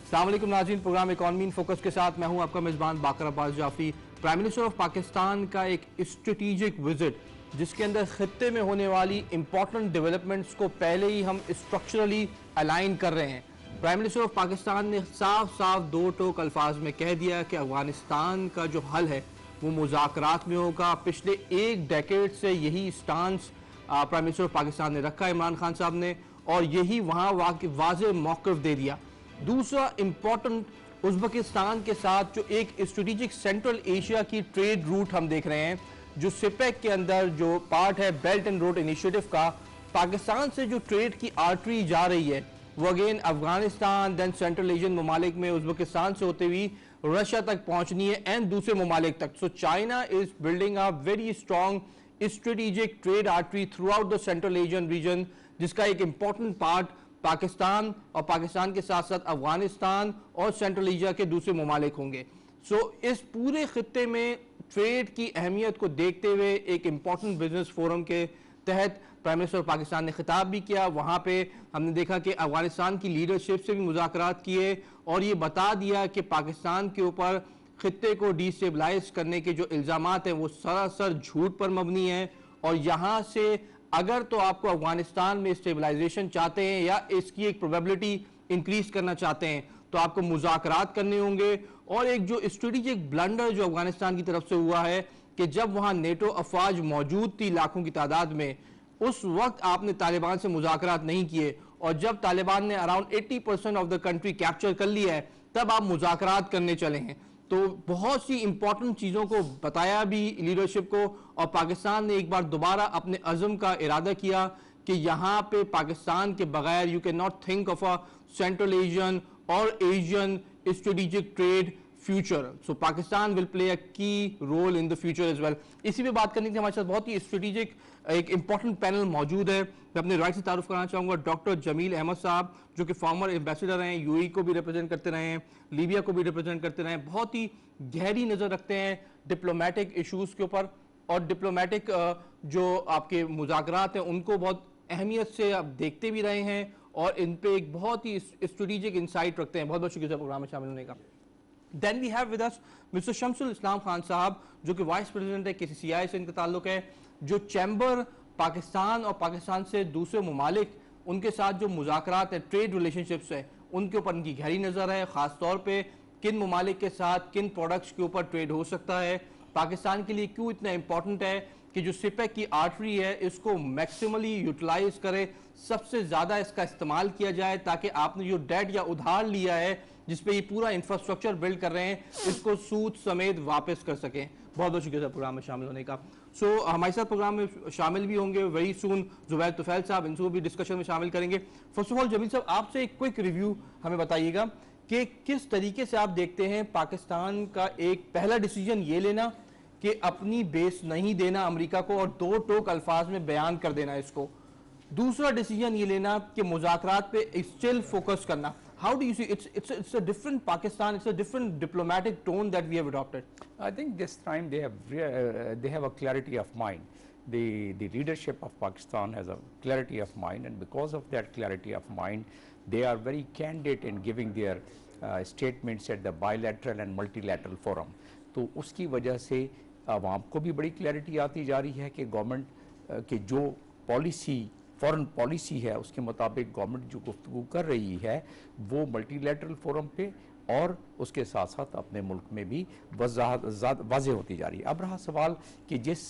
अस्सलाम वालेकुम नाज़रीन, प्रोग्राम इकॉनमी इन फोकस के साथ मैं हूं आपका मेज़बान Baqar Abbas Jafri. Prime minister of Pakistan का एक स्ट्रेटेजिक विजिट जिसके अंदर खित्ते में होने वाली इंपॉर्टेंट डेवलपमेंट्स को पहले ही हम स्ट्रक्चरली अलाइन कर रहे हैं। प्राइम मिनिस्टर ऑफ पाकिस्तान ने साफ साफ दो टोक अल्फाज में कह दिया कि अफगानिस्तान का जो हल है वो मुज़ाकरात में होगा। पिछले एक डेकेड से यही stance prime minister of Pakistan ने रखा, इमरान खान साहब ने, और यही वहाँ वाज़े मौक़िफ़ दे दिया। दूसरा इम्पॉर्टेंट, उज़्बेकिस्तान के साथ जो एक स्ट्रेटेजिक सेंट्रल एशिया की ट्रेड रूट हम देख रहे हैं, जो सिपेक के अंदर जो पार्ट है बेल्ट एंड रोड इनिशिएटिव का, पाकिस्तान से जो ट्रेड की आर्टरी जा रही है वो again Afghanistan then central Asian ममालिक में उज़्बेकिस्तान से होते हुई रशिया तक पहुंचनी है एंड दूसरे ममालिक तक। So China is building a very strong strategic trade artery through out the central Asian region, जिसका एक इंपॉर्टेंट पार्ट पाकिस्तान और पाकिस्तान के साथ साथ अफगानिस्तान और सेंट्रल एशिया के दूसरे ममालिक होंगे। सो इस पूरे खित्ते में ट्रेड की अहमियत को देखते हुए एक इंपॉर्टेंट बिजनेस फोरम के तहत प्राइम मिनिस्टर पाकिस्तान ने खिताब भी किया। वहाँ पे हमने देखा कि अफगानिस्तान की लीडरशिप से भी मुज़ाकरात किए और ये बता दिया कि पाकिस्तान के ऊपर खित्ते को डिस्टेबलाइज करने के जो इल्ज़ामात हैं वो सरासर झूठ पर मबनी है, और यहाँ से अगर तो आपको अफगानिस्तान में स्टेबलाइजेशन चाहते हैं या इसकी एक प्रोबेबिलिटी इंक्रीज करना चाहते हैं तो आपको मुज़ाकरात करने होंगे। और एक जो स्ट्रेटेजिक ब्लंडर जो अफगानिस्तान की तरफ से हुआ है कि जब वहाँ नेटो अफवाज मौजूद थी लाखों की तादाद में, उस वक्त आपने तालिबान से मुज़ाकरात नहीं किए, और जब तालिबान ने around 80% of the country capture कर लिया है तब आप मुज़ाकरात करने चले हैं। तो बहुत सी इंपॉर्टेंट चीज़ों को बताया भी लीडरशिप को, और पाकिस्तान ने एक बार दोबारा अपने अज़म का इरादा किया कि यहाँ पे पाकिस्तान के बगैर you can not think of a central Asian और Asian strategic trade future. So Pakistan will play a key role in the future as well. इसी पे बात करने के लिए हमारे साथ बहुत ही स्ट्रेटेजिक एक इंपॉर्टेंट पैनल मौजूद है। मैं अपने राइट से तारुफ कराना चाहूँगा डॉक्टर जमील अहमद साहब, जो कि फॉर्मर एम्बेसडर हैं, यूएई को भी रिप्रेजेंट करते रहे हैं, लीबिया को भी रिप्रेजेंट करते रहे हैं, बहुत ही गहरी नज़र रखते हैं डिप्लोमेटिक इशूज़ के ऊपर, और डिप्लोमेटिक जो आपके मुज़ाकरात हैं उनको बहुत अहमियत से आप देखते भी रहे हैं और इन पे एक बहुत ही स्ट्रेटेजिक इंसाइट रखते हैं। बहुत बहुत शुक्रिया प्रोग्राम में शामिल होने का। Then we have with us mister Shamsul Islam Khan साहब, जो कि वाइस प्रेसिडेंट है KCCI से इनका ताल्लुक है, जो चैम्बर पाकिस्तान और पाकिस्तान से दूसरे ममालिक उनके साथ जो मुज़ाकरात है, ट्रेड रिलेशनशिप्स है, उनके ऊपर इनकी गहरी नज़र है, ख़ास तौर पे किन ममालिक के साथ किन प्रोडक्ट्स के ऊपर ट्रेड हो सकता है, पाकिस्तान के लिए क्यों इतना इंपॉर्टेंट है कि जो सिपेक की आर्टरी है इसको मैक्सिमली यूटिलाइज करे, सबसे ज़्यादा इसका इस्तेमाल किया जाए ताकि आपने जो डेट या उधार लिया है जिसपे ये पूरा इंफ्रास्ट्रक्चर बिल्ड कर रहे हैं इसको सूद समेत वापस कर सकें। बहुत बहुत शुक्रिया प्रोग्राम में शामिल होने का। सो हमारे साथ प्रोग्राम में शामिल भी होंगे वेरी सून जुबैर तुफैल साहब, इनको भी डिस्कशन में शामिल करेंगे। फर्स्ट ऑफ ऑल जमील साहब, आपसे एक क्विक रिव्यू हमें बताइएगा कि किस तरीके से आप देखते हैं पाकिस्तान का एक पहला डिसीजन ये लेना कि अपनी बेस नहीं देना अमेरिका को और दो टोक अल्फाज में बयान कर देना इसको, दूसरा डिसीजन ये लेना कि मुज़ाकरात पे स्टिल फोकस करना। How do you see it's a different Pakistan, it's a different diplomatic tone that we have adopted? I think this time they have a clarity of mind. The leadership of Pakistan has a clarity of mind, and because of that clarity of mind, they are very candid in giving their statements at the bilateral and multilateral forum. तो उसकी वजह से आवाम को भी बड़ी clarity आती जा रही है कि गवर्नमेंट की जो पॉलिसी फॉरेन पॉलिसी है उसके मुताबिक गवर्नमेंट जो गुफ्तगू कर रही है वो मल्टीलैटरल फोरम पे और उसके साथ साथ अपने मुल्क में भी वाज़ेह होती जा रही है। अब रहा सवाल कि जिस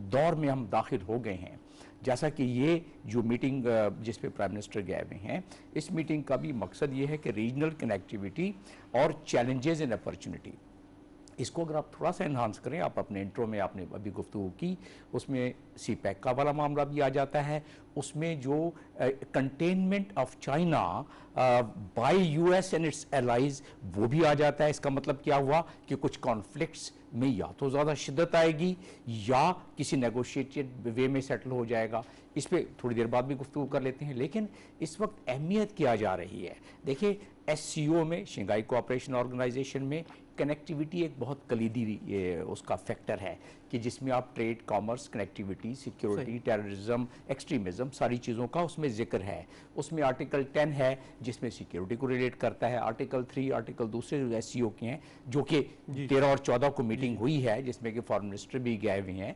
दौर में हम दाखिल हो गए हैं, जैसा कि ये जो मीटिंग जिस पे प्राइम मिनिस्टर गए हुए हैं, इस मीटिंग का भी मकसद ये है कि रीजनल कनेक्टिविटी और चैलेंजेस एंड अपॉर्चुनिटी, इसको अगर आप थोड़ा सा एनहांस करें, आप अपने इंट्रो में आपने अभी गुफ्तगू की, उसमें सीपैक का वाला मामला भी आ जाता है, उसमें जो containment of China bye US and it's allies वो भी आ जाता है। इसका मतलब क्या हुआ कि कुछ कॉन्फ्लिक्ट्स में या तो ज़्यादा शिद्दत आएगी या किसी नेगोशिएटेड वे में सेटल हो जाएगा। इस पर थोड़ी देर बाद भी गुफ्तगू कर लेते हैं, लेकिन इस वक्त अहमियत क्या जा रही है। देखिए SCO में, शंघाई कोऑपरेशन ऑर्गेनाइजेशन में कनेक्टिविटी एक बहुत कलीदी उसका फैक्टर है कि जिसमें आप trade, commerce, connectivity, security, terrorism, extremism, सारी चीज़ों का उसमें जिक्र है। उसमें आर्टिकल 10 है जिसमें सिक्योरिटी को रिलेट करता है, आर्टिकल 3 आर्टिकल दूसरे SCO के हैं जो कि 13 और 14 को मीटिंग हुई है जिसमें कि फॉरेन मिनिस्टर भी गए हुए हैं।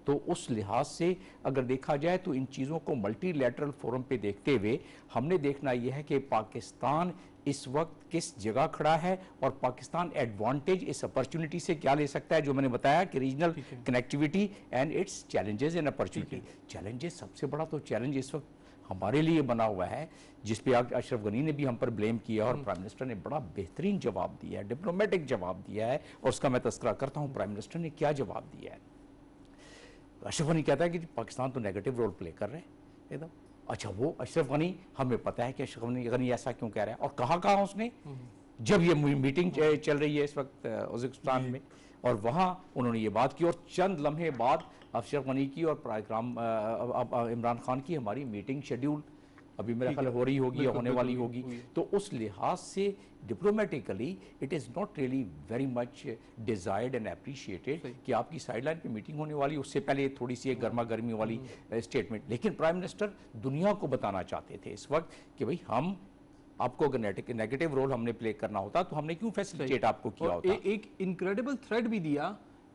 तो उस लिहाज से अगर देखा जाए तो इन चीज़ों को मल्टीलैटरल फोरम पे देखते हुए हमने देखना यह है कि पाकिस्तान इस वक्त किस जगह खड़ा है और पाकिस्तान एडवांटेज इस अपॉर्चुनिटी से क्या ले सकता है, जो मैंने बताया कि regional connectivity and it's challenges and opportunity. Challenges, सबसे बड़ा तो चैलेंज इस वक्त हमारे लिए बना हुआ है जिस पे अशरफ गनी ने भी हम पर ब्लेम किया और प्राइम मिनिस्टर ने बड़ा बेहतरीन जवाब दिया है, डिप्लोमेटिक जवाब दिया है, और उसका मैं तस्करा करता हूं प्राइम मिनिस्टर ने क्या जवाब दिया है। अशरफ गनी कहता है कि पाकिस्तान तो नेगेटिव रोल प्ले कर रहे हैं एकदम। अच्छा, वो अशरफ गनी, हमें पता है कि अशरफ गनी ऐसा क्यों कह रहा है, और कहा उसने, जब ये मीटिंग चल रही है इस वक्त उज़्बेकिस्तान में, और वहाँ उन्होंने ये बात की, और चंद लम्हे बाद अशरफ गनी की और इमरान खान की हमारी मीटिंग शेड्यूल अभी मेरा ख्याल हो रही होगी या होने वाली होगी। तो उस लिहाज से diplomatically it is not really very much desired and appreciated कि आपकी साइडलाइन पे मीटिंग होने वाली, उससे पहले थोड़ी सी एक गर्मा गर्मी वाली स्टेटमेंट। लेकिन प्राइम मिनिस्टर दुनिया को बताना चाहते थे इस वक्त कि भाई हम आपको अगर नेगेटिव रोल हमने प्ले करना होता तो हमने क्यों फैसिलिटेट आपको किया होता। एक इनक्रेडिबल थ्रेड भी दिया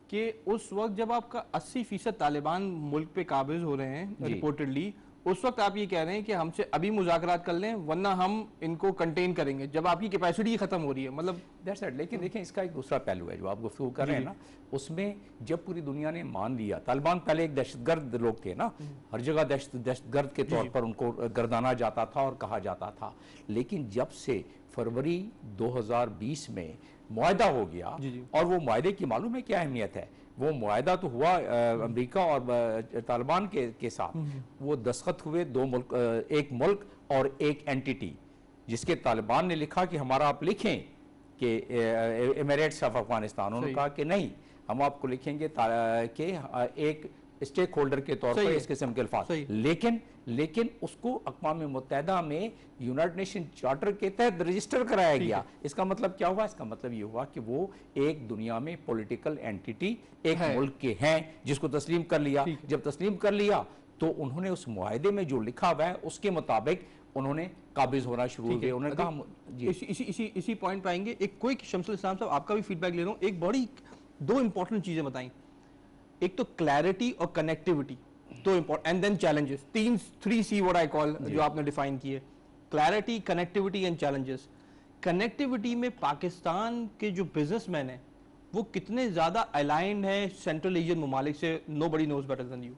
कि उस वक्त जब आपका 80% तालिबान मुल्क पे काबिज हो रहे हैं रिपोर्टेडली, उस वक्त आप ये कह रहे हैं कि हमसे अभी मुज़ाकरात कर लें वरना हम इनको कंटेन करेंगे, जब आपकी कैपेसिटी खत्म हो रही है। मतलब दैट्स इट। लेकिन देखें, इसका एक दूसरा पहलू है जो आप गुफ्तगू कर रहे हैं ना, उसमें जब पूरी दुनिया ने मान लिया, तालिबान पहले एक दहशतगर्द लोग थे ना, हर जगह दहशतगर्द के तौर पर उनको गर्दाना जाता था और कहा जाता था। लेकिन जब से फरवरी 2020 में मुआहदा हो गया, और वो मुआहदे की मालूम है क्या अहमियत है, वो मुआहदा तो हुआ अमेरिका और तालिबान के साथ, वो दस्तखत हुए दो मुल्क, एक मुल्क और एक एंटिटी, जिसके तालिबान ने लिखा कि हमारा आप लिखें कि एमिरेट्स ऑफ अफगानिस्तान, उन्होंने कहा कि नहीं, हम आपको लिखेंगे कि एक स्टेक होल्डर के तौर पर इस किस्म के अल्फाज। लेकिन उसको अक़वाम मुत्तहिदा में यूनाइटेड नेशन चार्टर के तहत रजिस्टर कराया गया। इसका मतलब क्या हुआ? इसका मतलब ये हुआ कि वो एक दुनिया में पॉलिटिकल एंटिटी एक मुल्क के हैं जिसको तस्लीम कर लिया। जब तस्लीम कर लिया तो उन्होंने उस मुआहदे में जो लिखा हुआ है उसके मुताबिक उन्होंने काबिज होना शुरू हो गया। उन्होंने कहा इसी पॉइंट पर आएंगे। एक क्विक शमसुल इस्लाम साहब, आपका भी फीडबैक ले रहा हूँ। एक बड़ी दो इंपॉर्टेंट चीजें बताई, एक तो क्लैरिटी और कनेक्टिविटी, दो important, and then challenges, 3C what I call, जो आपने डिफाइन किए, clarity, connectivity and challenges. Connectivity में पाकिस्तान के जो बिजनेसमैन हैं वो कितने ज्यादा अलाइंड है सेंट्रल एशियन ममालिक से? Nobody knows better than you.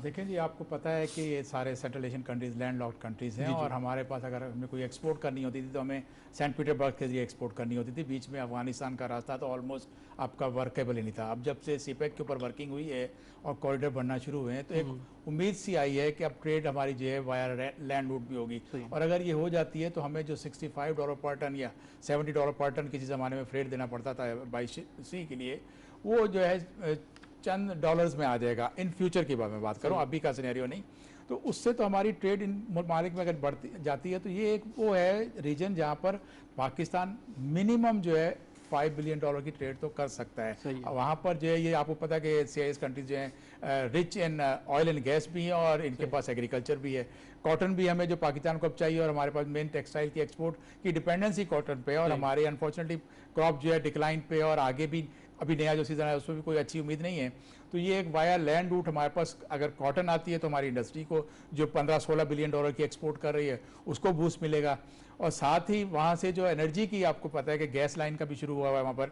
देखें जी, आपको पता है कि ये सारे central Asian countries landlocked countries हैं, और हमारे पास अगर हमें कोई एक्सपोर्ट करनी होती थी तो हमें सेंट पीटरबर्ग के लिए एक्सपोर्ट करनी होती थी। बीच में अफगानिस्तान का रास्ता तो ऑलमोस्ट आपका वर्केबल ही नहीं था। अब जब से सीपेक के ऊपर वर्किंग हुई है और कॉरिडोर बनना शुरू हुए हैं तो एक उम्मीद सी आई है कि अब ट्रेड हमारी जो है वाया लैंड रूट भी होगी, और अगर ये हो जाती है तो हमें जो $65 पर टन या $70 पर टन किसी ज़माने में फ्रेट देना पड़ता था बाई सी के लिए, वो जो है चंद डॉलर्स में आ जाएगा। इन फ्यूचर की बात मैं बात करूँ, अभी का सिनेरियो नहीं। तो उससे तो हमारी ट्रेड इन ममालिक में अगर बढ़ती जाती है तो ये एक वो है रीजन जहाँ पर पाकिस्तान मिनिमम जो है $5 बिलियन की ट्रेड तो कर सकता है। वहाँ पर जो है, ये आपको पता है कि CIS कंट्रीज जो हैं rich in oil and gas भी है और इनके पास एग्रीकल्चर भी है। कॉटन भी हमें जो पाकिस्तान को अब चाहिए, और हमारे पास मेन टेक्सटाइल की एक्सपोर्ट की डिपेंडेंसी कॉटन पे, और हमारे अनफॉर्चुनेटली क्रॉप जो है डिक्लाइन पे, और आगे भी अभी नया जो सीज़न है उसमें भी कोई अच्छी उम्मीद नहीं है। तो ये एक वाया लैंड रूट हमारे पास, अगर कॉटन आती है तो हमारी इंडस्ट्री को जो $15-16 बिलियन की एक्सपोर्ट कर रही है उसको बूस्ट मिलेगा। और साथ ही वहाँ से जो एनर्जी की, आपको पता है कि गैस लाइन का भी शुरू हुआ है वहाँ पर,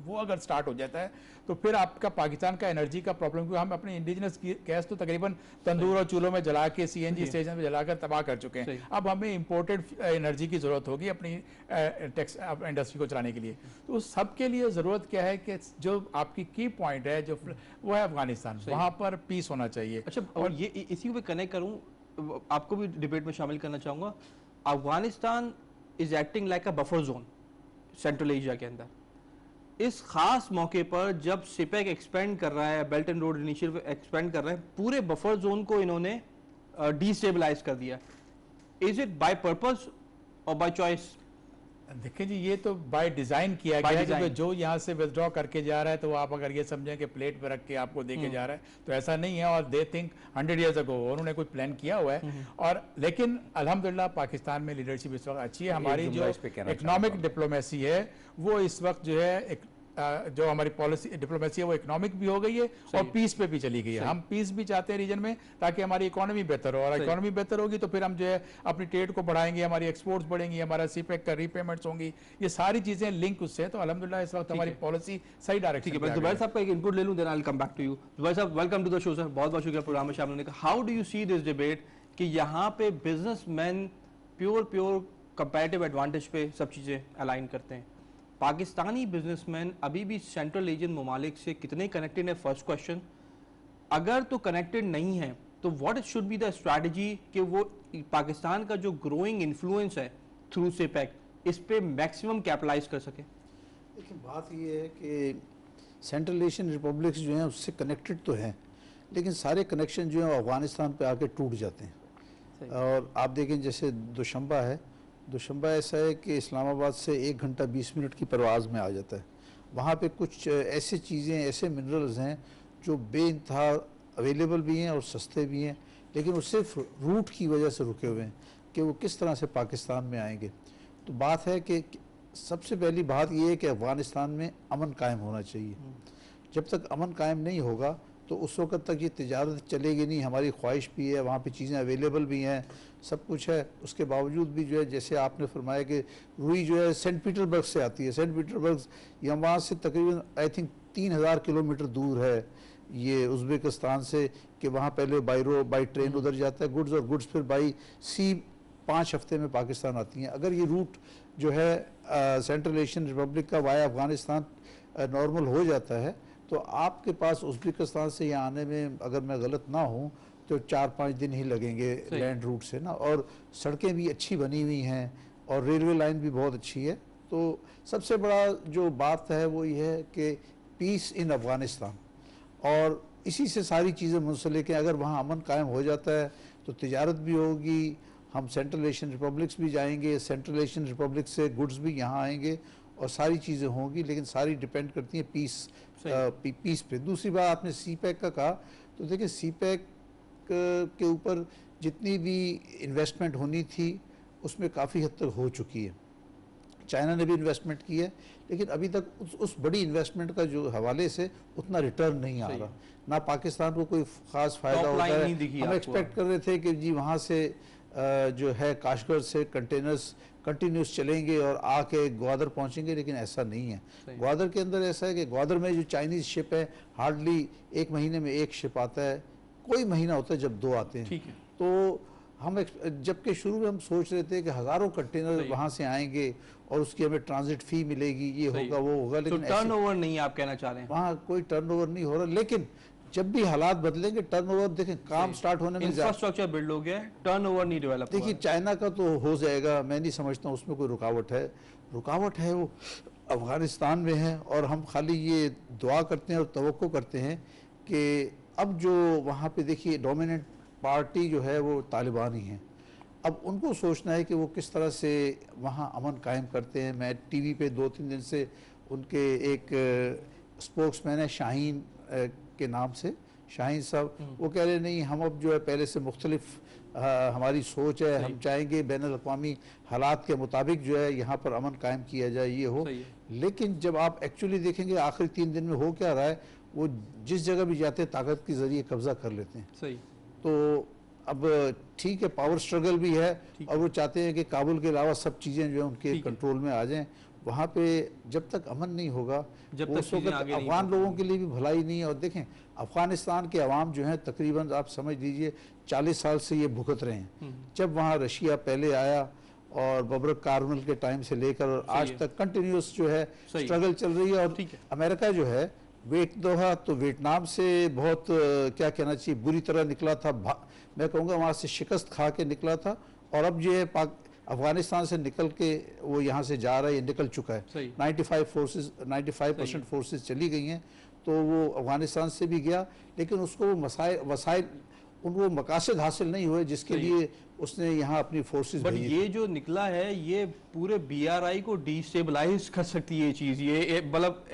वो अगर स्टार्ट हो जाता है तो फिर आपका पाकिस्तान का एनर्जी का प्रॉब्लम, क्योंकि हम अपने इंडिजिनस गैस तो तकरीबन तंदूर और चूल्हों में जला के CNG स्टेशन पे जलाकर तबाह कर चुके हैं। अब हमें इंपोर्टेड एनर्जी की ज़रूरत होगी अपनी इंडस्ट्री को चलाने के लिए। तो उस सब के लिए ज़रूरत क्या है कि जो आपकी की पॉइंट है जो वो है अफगानिस्तान, वहाँ पर पीस होना चाहिए। अच्छा, और ये इसी को कनेक्ट करूँ, आपको भी डिबेट में शामिल करना चाहूँगा। Afghanistan is acting like a buffer zone central Asia के अंदर। इस खास मौके पर जब सिपेक एक्सपेंड कर रहा है, belt and road initiative expand कर रहा है, पूरे बफर जोन को इन्होंने डिस्टेबलाइज कर दिया। इज इट बाय पर्पस और बाय चॉइस? देखिए जी, ये तो बाय डिजाइन किया By गया है, design. क्योंकि जो यहाँ से विथड्रॉ करके जा रहा है तो वो आप अगर ये समझें कि प्लेट पे रख के आपको दे के जा रहा है, तो ऐसा नहीं है। और दे थिंक 100 ईयर्स अगो उन्होंने कोई प्लान किया हुआ है। और लेकिन अल्हम्दुलिल्लाह पाकिस्तान में लीडरशिप इस वक्त अच्छी है। हमारी जुमला जो इस पे कहना इकोनॉमिक डिप्लोमेसी है वो इस वक्त जो है जो हमारी पॉलिसी डिप्लोमेसी है वो इकोनॉमिक भी हो गई है और पीस पे भी चली गई है। हम पीस भी चाहते हैं रीजन में, ताकि हमारी इकोनॉमी बेहतर हो, और इकोनॉमी बेहतर होगी तो फिर हम जो है अपनी ट्रेड को बढ़ाएंगे, हमारी एक्सपोर्ट्स बढ़ेंगी, हमारा सीपेक का रीपेमेंट्स होंगी, ये सारी चीजें लिंक उससे। तो अल्हम्दुलिल्लाह इस वक्त हमारी पॉलिसी सही ठीक है, डायरेक्शन मैं जुबैर साहब का एक इनपुट ले लूं, then I will come back to you. Zubair साहब, welcome to the show sir, बहुत बहुत शुक्रिया प्रोग्राम में शामिल होने का। How do you see this debate कि यहाँ पे बिजनेसमैन प्योर कंपैरेटिव एडवांटेज पे सब चीज़ें अलाइन करते हैं, पाकिस्तानी बिजनेसमैन अभी भी सेंट्रल एशियन ममालिक से कितने कनेक्टेड है? First question. अगर तो कनेक्टेड नहीं है तो what should be the strategy कि वो पाकिस्तान का जो ग्रोइंग इन्फ्लुएंस है थ्रू सेपेक, इस पे मैक्सिमम कैपिटलाइज कर सके? देखिए, बात ये है कि सेंट्रल एशियन रिपब्लिक्स जो हैं उससे कनेक्टेड तो हैं, लेकिन सारे कनेक्शन जो हैं अफ़गानिस्तान पे आके टूट जाते हैं। और आप देखें जैसे दुशंबा है, दुशंबा ऐसा है कि इस्लामाबाद से 1 घंटा 20 मिनट की परवाज़ में आ जाता है। वहाँ पे कुछ ऐसी चीज़ें, ऐसे मिनरल्स हैं जो बेइंतहा अवेलेबल भी हैं और सस्ते भी हैं, लेकिन वो सिर्फ रूट की वजह से रुके हुए हैं कि वो किस तरह से पाकिस्तान में आएंगे। तो बात है कि सबसे पहली बात ये है कि अफ़गानिस्तान में अमन कायम होना चाहिए। जब तक अमन कायम नहीं होगा तो उस वक्त तक ये तिजारत चलेगी नहीं। हमारी ख्वाहिश भी है, वहाँ पे चीज़ें अवेलेबल भी हैं, सब कुछ है, उसके बावजूद भी जो है जैसे आपने फरमाया कि रुई जो है सेंट पीटरबर्ग से आती है। सेंट पीटरबर्ग या वहाँ से तकरीबन आई थिंक 3000 किलोमीटर दूर है ये उज़्बेकिस्तान से, कि वहाँ पहले बाई ट्रेन उधर जाता है गुड्स, और गुड्स फिर बाई सी 5 हफ्ते में पाकिस्तान आती हैं। अगर ये रूट जो है सेंट्रल एशियन रिपब्लिक का वाया अफ़गानिस्तान नॉर्मल हो जाता है तो आपके पास उज़्बेकिस्तान से यहाँ आने में, अगर मैं गलत ना हूँ, तो 4-5 दिन ही लगेंगे लैंड रूट से ना। और सड़कें भी अच्छी बनी हुई हैं और रेलवे लाइन भी बहुत अच्छी है। तो सबसे बड़ा जो बात है वो ये है कि पीस इन अफ़गानिस्तान, और इसी से सारी चीज़ें मुंसलिक हैं। अगर वहाँ अमन कायम हो जाता है तो तिजारत भी होगी, हम सेंट्रल एशियन रिपब्लिक्स भी जाएंगे, सेंट्रल एशियन रिपब्लिक से गुड्स भी यहाँ आएंगे और सारी चीज़ें होंगी, लेकिन सारी डिपेंड करती हैं पीस पे। दूसरी बात आपने सीपैक का कहा, तो देखिए सीपैक के ऊपर जितनी भी इन्वेस्टमेंट होनी थी उसमें काफ़ी हद तक हो चुकी है। चाइना ने भी इन्वेस्टमेंट की है, लेकिन अभी तक उस बड़ी इन्वेस्टमेंट का जो हवाले से उतना रिटर्न नहीं आ रहा। ना पाकिस्तान को कोई ख़ास फ़ायदा होता है। हम एक्सपेक्ट कर रहे थे कि जी वहाँ से जो है काशगर से कंटेनर्स कंटिन्यूस चलेंगे और आके ग्वादर पहुंचेंगे, लेकिन ऐसा नहीं है। ग्वादर के अंदर ऐसा है कि ग्वादर में जो चाइनीज़ शिप है हार्डली 1 महीने में 1 शिप आता है, कोई महीना होता है जब 2 आते हैं। तो हम जबकि शुरू में हम सोच रहे थे कि हज़ारों कंटेनर वहाँ से आएंगे और उसकी हमें ट्रांजिट फ़ी मिलेगी, ये होगा वो होगा, लेकिन टर्नओवर नहीं, आप कहना चाह रहे हैं वहाँ कोई टर्नओवर नहीं हो रहा। लेकिन जब भी हालात बदलेंगे टर्नओवर, देखें काम स्टार्ट होने में इंफ्रास्ट्रक्चर बिल्ड हो गया, टर्नओवर नहीं डेवलप। देखिए चाइना का तो हो जाएगा, मैं नहीं समझता हूँ उसमें कोई रुकावट है वो अफ़गानिस्तान में है। और हम खाली ये दुआ करते हैं और तवक्को करते हैं कि अब जो वहाँ पे देखिए डोमिनेंट पार्टी जो है वो तालिबान ही है। अब उनको सोचना है कि वो किस तरह से वहाँ अमन कायम करते हैं। मैं टीवी पे 2-3 दिन से उनके एक स्पोक्समैन है शाहीन के नाम से, शाहीन साहब, वो कह रहे नहीं हम अब जो है पहले से मुख्तलिफ हमारी सोच है, हम चाहेंगे बैनुल अक़वामी हालात के मुताबिक जो है यहाँ पर अमन कायम किया जाए, ये हो। लेकिन जब आप एक्चुअली देखेंगे आखिरी 3 दिन में हो क्या रहा है, वो जिस जगह भी जाते हैं ताकत के ज़रिए कब्जा कर लेते हैं। तो अब ठीक है पावर स्ट्रगल भी है और वो चाहते हैं कि काबुल के अलावा सब चीज़ें जो है उनके कंट्रोल में आ जाएं। वहाँ पे जब तक अमन नहीं होगा जब तक अफगान लोगों के लिए भी भलाई नहीं है। और देखें अफगानिस्तान के अवाम जो हैं तकरीबन आप समझ लीजिए 40 साल से ये भुगत रहे हैं। जब वहाँ रशिया पहले आया और बबरक कार्मल के टाइम से लेकर आज तक कंटिन्यूस जो है स्ट्रगल चल रही है। और अमेरिका जो है तो वियतनाम से बहुत क्या कहना चाहिए बुरी तरह निकला था, मैं कहूँगा वहाँ से शिकस्त खा के निकला था। और अब जो है अफगानिस्तान से निकल के वो यहाँ से जा रहा है, ये निकल चुका है। 95% फोर्सेस चली गई हैं, तो वो अफगानिस्तान से भी गया, लेकिन उसको वसाइल उनको मकासद हासिल नहीं हुए जिसके लिए उसने यहाँ अपनी फोर्सेस बट भेजी। ये जो निकला है ये पूरे BRI को डिस्टेबलाइज कर सकती है ये चीज़। ये मतलब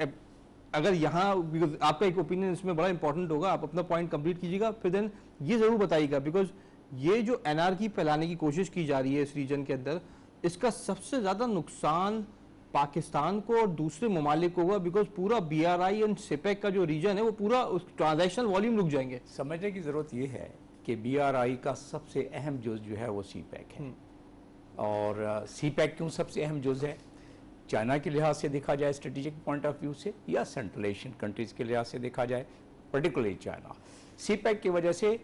अगर यहाँ, बिकॉज आपका एक ओपिनियन इसमें बड़ा इंपॉर्टेंट होगा, आप अपना पॉइंट कंप्लीट कीजिएगा, फिर देन ये ज़रूर बताइएगा, बिकॉज ये जो एनआरकी फैलाने की कोशिश की जा रही है इस रीजन के अंदर, इसका सबसे ज़्यादा नुकसान पाकिस्तान को और दूसरे ममालिक को होगा, बिकॉज पूरा BRI एंड सिपेक का जो रीजन है वो पूरा ट्रांजैक्शनल वॉल्यूम रुक जाएंगे। समझने की ज़रूरत ये है कि BRI का सबसे अहम जुज़ जो है वो CPEC है। और CPEC क्यों सबसे अहम जुज़ है? चाइना के लिहाज से देखा जाए स्ट्रेटेजिक पॉइंट ऑफ व्यू से, या सेंट्रल एशियन कंट्रीज़ के लिहाज से देखा जाए, पर्टिकुलरली चाइना। CPEC की वजह से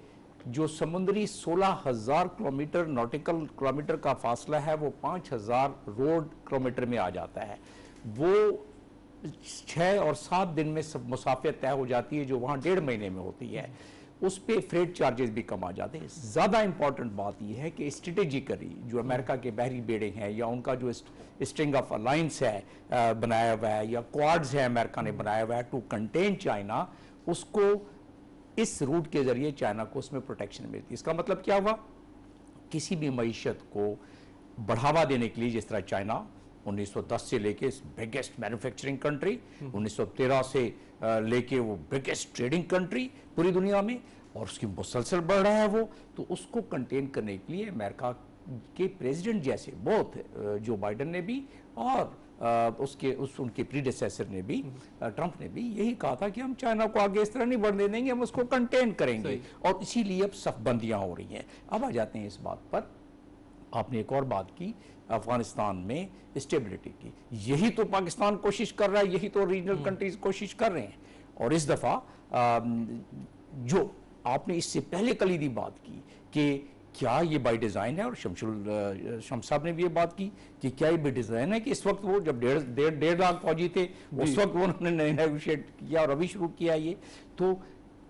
जो समुद्री 16,000 किलोमीटर नॉटिकल किलोमीटर का फासला है वो 5,000 रोड किलोमीटर में आ जाता है। वो 6 और 7 दिन में सब मुसाफिर तय हो जाती है, जो वहाँ 1.5 महीने में होती है। उस पे फ्रेट चार्जेस भी कम आ जाते हैं। ज़्यादा इंपॉर्टेंट बात यह है कि स्ट्रेटेजिकली जो अमेरिका के बहरी बेड़े हैं, या उनका जो स्ट्रिंग ऑफ अलायंस है बनाया हुआ है, या क्वाड्स है अमेरिका ने बनाया हुआ है टू कंटेन चाइना, उसको इस रूट के जरिए चाइना को उसमें प्रोटेक्शन मिलती है। इसका मतलब क्या हुआ? किसी भी मईशत को बढ़ावा देने के लिए, जिस तरह चाइना 1910 से लेके बिगेस्ट मैन्युफैक्चरिंग कंट्री, 1913 से लेके वो बिगेस्ट ट्रेडिंग कंट्री पूरी दुनिया में, और उसकी मुसलसल बढ़ रहा है वो, तो उसको कंटेन करने के लिए अमेरिका के प्रेसिडेंट जैसे बहुत जो बाइडन ने भी और उनके प्रीडेसेसर ने भी, ट्रंप ने भी यही कहा था कि हम चाइना को आगे इस तरह नहीं बढ़ने देंगे, हम उसको कंटेन करेंगे, और इसीलिए अब सफबंदियां हो रही हैं। अब आ जाते हैं इस बात पर, आपने एक और बात की अफगानिस्तान में स्टेबिलिटी की। यही तो पाकिस्तान कोशिश कर रहा है, यही तो रीजनल कंट्रीज कोशिश कर रहे हैं। और इस दफ़ा जो आपने इससे पहले कलीदी बात की कि क्या ये बाय डिज़ाइन है, और शम्स साहब ने भी ये बात की कि क्या ये बाय डिज़ाइन है कि इस वक्त वो जब 1.5 लाख फौजी थे उस वक्त वो उन्होंने नेगोशिएट किया और अभी शुरू किया ये। तो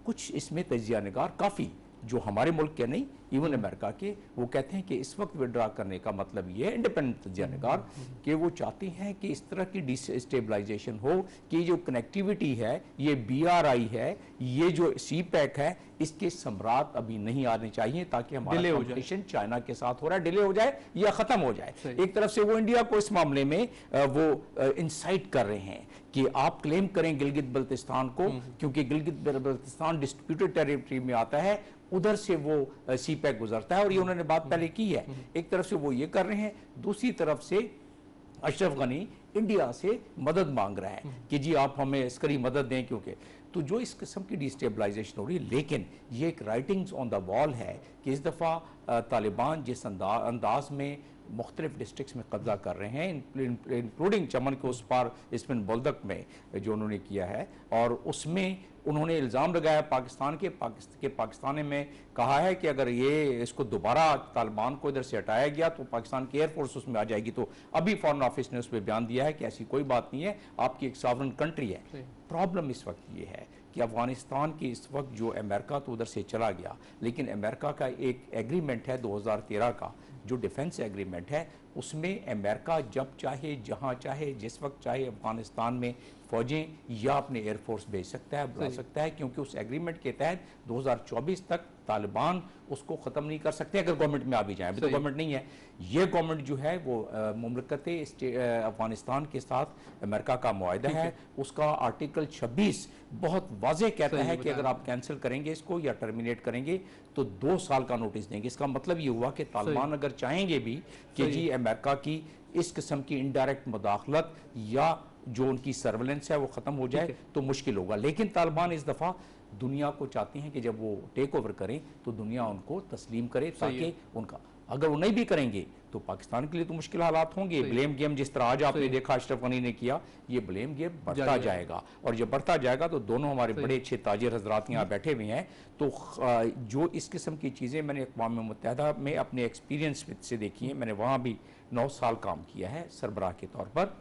कुछ इसमें तजिया निगार काफ़ी जो हमारे मुल्क के नहीं, इवन अमेरिका के, वो कहते हैं कि इस वक्त विड्रा करने का मतलब ये है, इंडिपेंडेंट तजिया निगार, कि वो चाहते हैं कि इस तरह की डिस्टेबलाइजेशन हो कि जो कनेक्टिविटी है, ये BRI है, ये जो CPEC है, इसके सम्राट अभी नहीं आने चाहिए, ताकि हमारा कॉम्पिटिशन चाइना के साथ हो रहा है डिले हो जाए या खत्म हो जाए। एक तरफ से वो इंडिया को इस मामले में वो इंसाइट कर रहे हैं कि आप क्लेम करें गिलगित बल्तिस्तान को, क्योंकि गिलगित बल्तिस्तान डिस्प्यूटेड टेरिटरी में आता है, उधर से वो CPEC गुजरता है, और ये उन्होंने बात पहले की है। एक तरफ से वो ये कर रहे हैं, दूसरी तरफ से अशरफ गनी इंडिया से मदद मांग रहा है कि जी आप हमें इसकरी मदद दें, क्योंकि तो जो इस किस्म की डिस्टेबलाइजेशन हो रही है। लेकिन ये एक राइटिंग्स ऑन द वॉल है कि इस दफ़ा तालिबान जिस अंदाज में मुख्तलिफ डिस्ट्रिक्ट्स में कब्जा कर रहे हैं, इंक्लूडिंग चमन के उस पार इसमिन बुलदक में जो उन्होंने किया है, और उसमें उन्होंने इल्ज़ाम लगाया पाकिस्तान के पाकिस्तान में कहा है कि अगर ये इसको दोबारा तालिबान को इधर से हटाया गया तो पाकिस्तान की एयरफोर्स उसमें आ जाएगी। तो अभी फॉरेन ऑफिस ने उस पर बयान दिया है कि ऐसी कोई बात नहीं है, आपकी एक सॉवरेन कंट्री है। प्रॉब्लम इस वक्त ये है कि अफगानिस्तान की इस वक्त जो अमेरिका तो उधर से चला गया, लेकिन अमेरिका का एक एग्रीमेंट है 2013 का, जो डिफेंस एग्रीमेंट है, उसमें अमेरिका जब चाहे, जहां चाहे, जिस वक्त चाहे अफगानिस्तान में फौजें या अपने एयरफोर्स भेज सकता है, बुला सकता है, क्योंकि उस एग्रीमेंट के तहत 2024 तक तालिबान उसको ख़त्म नहीं कर सकते अगर गवर्नमेंट में आ भी जाए। अभी तो गवर्नमेंट नहीं है, ये गवर्नमेंट जो है वो मुमलकत अफगानिस्तान के साथ अमेरिका का मुआहदा है। उसका आर्टिकल 26 बहुत वाज़ेह कहता है कि अगर आप कैंसिल करेंगे इसको या टर्मिनेट करेंगे तो 2 साल का नोटिस देंगे। इसका मतलब ये हुआ कि तालिबान अगर चाहेंगे भी कि जी अमेरिका की इस किस्म की इनडायरेक्ट मुदाखलत या जो उनकी सर्वेलेंस है वो ख़त्म हो जाए तो मुश्किल होगा। लेकिन तालिबान इस दफ़ा दुनिया को चाहते हैं कि जब वो टेक ओवर करें तो दुनिया उनको तस्लीम करे, ताकि उनका, अगर वो नहीं भी करेंगे तो पाकिस्तान के लिए तो मुश्किल हालात होंगे। ब्लेम गेम जिस तरह आज आपने देखा अशरफ गनी ने किया, ये ब्लेम गेम बढ़ता जाएगा, और जब बढ़ता जाएगा तो दोनों हमारे बड़े अच्छे ताजिर हजरात यहाँ बैठे हुए हैं। तो जो इस किस्म की चीज़ें मैंने अक़वाम मुत्तहिदा में अपने एक्सपीरियंस से देखी हैं, मैंने वहाँ भी 9 साल काम किया है सरबराह के तौर पर,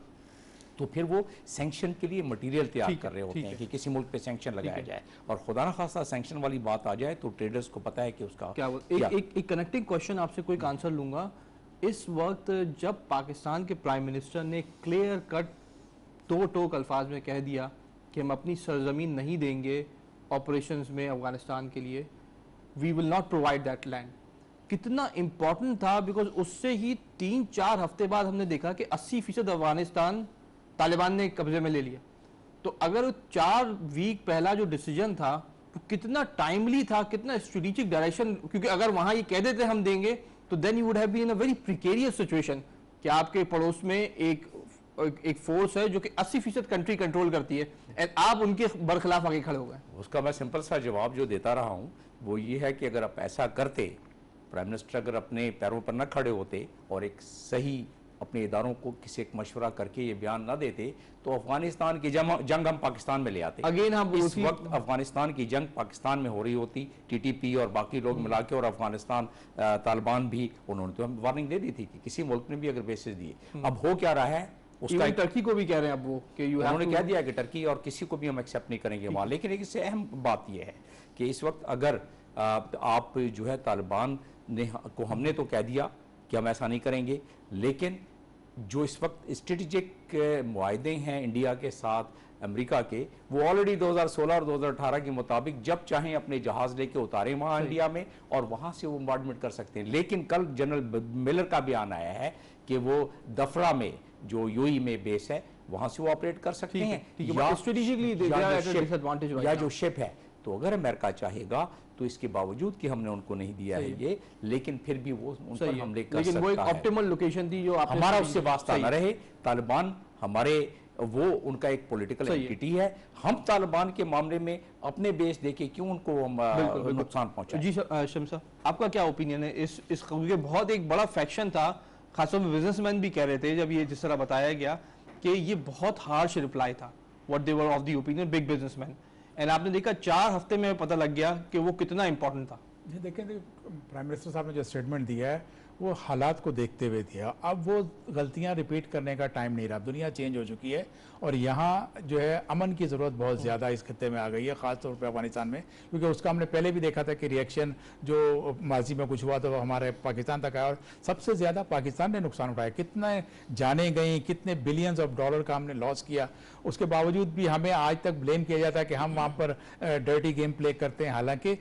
तो फिर वो सैंक्शन के लिए मटेरियल तैयार कर रहे होते हैं कि किसी मुल्क पे सैंक्शन लगाया जाए, और खुदा न खासा सैंक्शन वाली बात आ जाए तो ट्रेडर्स को पता है कि उसका क्या। एक कनेक्टिंग क्वेश्चन आपसे कोई आंसर लूंगा। इस वक्त जब पाकिस्तान के प्राइम मिनिस्टर ने क्लियर कट दो टोक अल्फाज में कह दिया कि हम अपनी सरजमीन नहीं देंगे ऑपरेशंस में अफगानिस्तान के लिए, we will not provide that land, कितना इंपॉर्टेंट था, बिकॉज उससे ही 3-4 हफ्ते बाद हमने देखा कि 80% अफगानिस्तान तालिबान ने कब्जे में ले लिया। तो अगर 4 वीक पहला जो डिसीजन था तो कितना टाइमली था, कितना स्ट्रेटेजिक डायरेक्शन, क्योंकि अगर वहां ये कह देते हम देंगे तो then you would have been in a very precarious situation कि आपके पड़ोस में एक फोर्स है जो कि 80% कंट्री कंट्रोल करती है एंड आप उनके बरखिलाफ आगे खड़े हो गए। उसका मैं सिंपल सा जवाब जो देता रहा हूं वो ये है कि अगर आप ऐसा करते, प्राइम मिनिस्टर अगर अपने पैरों पर न खड़े होते और एक सही अपने इदारों को किसी एक मशवरा करके ये बयान न देते, तो अफगानिस्तान की जंग हम पाकिस्तान में ले आते। अगेन हम इस वक्त अफगानिस्तान की जंग पाकिस्तान में हो रही होती, टीटीपी और बाकी लोग मिला के, और अफगानिस्तान तालिबान भी, उन्होंने तो हम वार्निंग दे दी थी कि किसी मुल्क ने भी अगर बेसिस दिए। अब हो क्या रहा है उसका, टर्की को भी कह रहे हैं अब वो कि उन्होंने कह दिया कि टर्की और किसी को भी हम एक्सेप्ट नहीं करेंगे वहां। लेकिन इससे अहम बात यह है कि इस वक्त अगर आप जो है तालिबान ने को हमने तो कह दिया कि हम ऐसा नहीं करेंगे, लेकिन जो इस वक्त स्ट्रेटेजिक मुआहदे हैं इंडिया के साथ अमेरिका के, वो ऑलरेडी 2016 और 2018 के मुताबिक जब चाहें अपने जहाज लेके उतारें वहां इंडिया में और वहां से वो बॉम्बार्डमेंट कर सकते हैं। लेकिन कल जनरल मिलर का बयान आया है कि वो दफरा में जो यूएई में बेस है वहां से वो ऑपरेट कर सकते हैं, या जो शिप है। तो अगर अमेरिका चाहेगा तो इसके बावजूद कि हमने उनको नहीं दिया है ये, लेकिन फिर भी वो उन पर हमले कर सकता है। लेकिन वो एक ऑप्टिमल लोकेशन थी जो हमारा उससे वास्ता न रहे। तालिबान हमारे वो उनका एक पॉलिटिकल एंटिटी है, हम तालिबान के मामले में अपने बेस देके क्यों उनको नुकसान पहुंचा। जी शम्सा, आपका क्या ओपिनियन है इस क्योंकि बहुत एक बड़ा फैक्शन था, खासतौर पर बिजनेसमैन भी कह रहे थे जब ये जिस तरह बताया गया कि ये बहुत हार्श रिप्लाई था, what they were of the opinion big businessman, and आपने देखा 4 हफ्ते में पता लग गया कि वो कितना इंपॉर्टेंट था। जी देखें, प्राइम मिनिस्टर साहब ने जो स्टेटमेंट दिया है वो हालात को देखते हुए दिया। अब वो गलतियां रिपीट करने का टाइम नहीं रहा, दुनिया चेंज हो चुकी है और यहाँ जो है अमन की ज़रूरत बहुत ज़्यादा इस खत्ते में आ गई है, ख़ासतौर पर अफगानिस्तान में, क्योंकि उसका हमने पहले भी देखा था कि रिएक्शन जो माजी में कुछ हुआ तो हमारे पाकिस्तान तक आया और सबसे ज़्यादा पाकिस्तान ने नुकसान उठाया। कितने जाने गई, कितने बिलियंस ऑफ डॉलर का हमने लॉस किया, उसके बावजूद भी हमें आज तक ब्लेम किया जाता है कि हम वहाँ पर डर्टी गेम प्ले करते हैं। हालांकि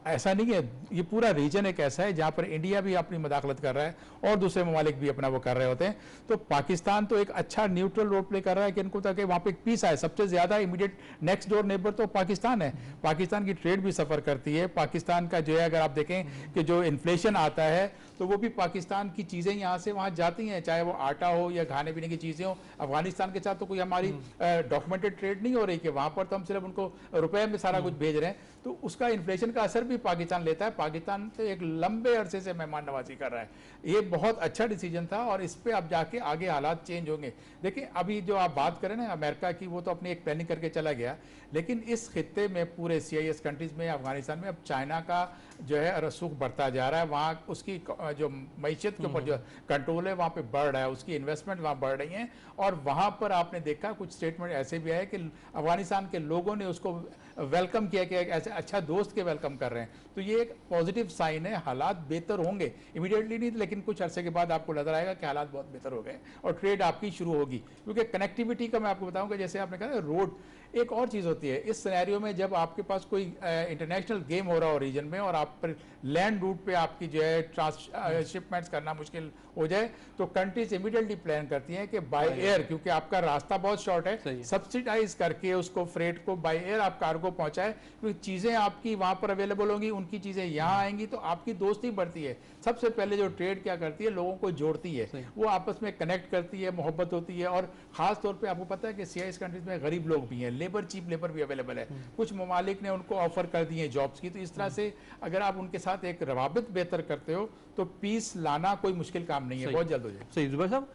ऐसा नहीं है, ये पूरा रीजन एक ऐसा है जहाँ पर इंडिया भी अपनी मदाखलत कर रहा है और दूसरे ममालिक भी अपना वो कर रहे होते हैं। तो पाकिस्तान तो एक अच्छा न्यूट्रल रोल प्ले कर रहा है कि इनको ताकि वहाँ पे एक पीस आए। सबसे ज़्यादा इमीडिएट नेक्स्ट डोर नेबर तो पाकिस्तान है, पाकिस्तान की ट्रेड भी सफ़र करती है। पाकिस्तान का जो है अगर आप देखें कि जो इन्फ्लेशन आता है तो वो भी पाकिस्तान की चीज़ें यहाँ से वहाँ जाती हैं, चाहे वो आटा हो या खाने पीने की चीज़ें हो। अफगानिस्तान के साथ तो कोई हमारी डॉक्यूमेंटेड ट्रेड नहीं हो रही कि वहाँ पर तो हम सिर्फ उनको रुपए में सारा कुछ भेज रहे हैं, तो उसका इन्फ्लेशन का असर भी पाकिस्तान लेता है। पाकिस्तान से एक लंबे अरसे से मेहमान नवाजी कर रहा है, ये बहुत अच्छा डिसीजन था और इस पर अब जाके आगे हालात चेंज होंगे। देखिए अभी जो आप बात करें ना अमेरिका की, वो तो अपनी एक प्लानिंग करके चला गया, लेकिन इस खित्ते में पूरे CIS कंट्रीज में, अफगानिस्तान में अब चाइना का जो है रसूख बढ़ता जा रहा है। वहाँ उसकी जो मैशियत के ऊपर जो कंट्रोल है वहाँ पे बढ़ रहा है, उसकी इन्वेस्टमेंट वहाँ बढ़ रही है। और वहाँ पर आपने देखा कुछ स्टेटमेंट ऐसे भी आए कि अफगानिस्तान के लोगों ने उसको वेलकम किया कि एक ऐसे अच्छा दोस्त के वेलकम कर रहे हैं। तो ये एक पॉजिटिव साइन है। हालात बेहतर होंगे, इमीडिएटली नहीं, लेकिन कुछ अरसे के बाद आपको नजर आएगा कि हालात बहुत बेहतर हो गए और ट्रेड आपकी शुरू होगी। क्योंकि कनेक्टिविटी का मैं आपको बताऊंगा, जैसे आपने कहा रोड एक और चीज़ होती है इस सिनेरियो में, जब आपके पास कोई इंटरनेशनल गेम हो रहा हो रीजन में और आप पर लैंड रूट पे आपकी जो है शिपमेंट्स करना मुश्किल हो जाए, तो कंट्रीज इमीडिएटली प्लान करती हैं कि बाय एयर, क्योंकि आपका रास्ता बहुत शॉर्ट है, सब्सिडाइज करके उसको फ्रेट को बाय एयर आप कार्गो पहुंचाए, क्योंकि चीज़ें आपकी वहाँ पर अवेलेबल होंगी, उनकी चीज़ें यहाँ आएंगी, तो आपकी दोस्ती बढ़ती है। सबसे पहले जो ट्रेड क्या करती है, लोगों को जोड़ती है, वो आपस में कनेक्ट करती है, मोहब्बत होती है। और ख़ास तौर पे आपको पता है कि CIS कंट्रीज में गरीब लोग भी हैं, लेबर चीप लेबर भी अवेलेबल है, कुछ ममालिक ने उनको ऑफर कर दिए जॉब्स की। तो इस तरह से अगर आप उनके साथ एक रवाबित बेहतर करते हो तो पीस लाना कोई मुश्किल काम नहीं है, बहुत जल्द हो जाए। सही जुबैर साहब,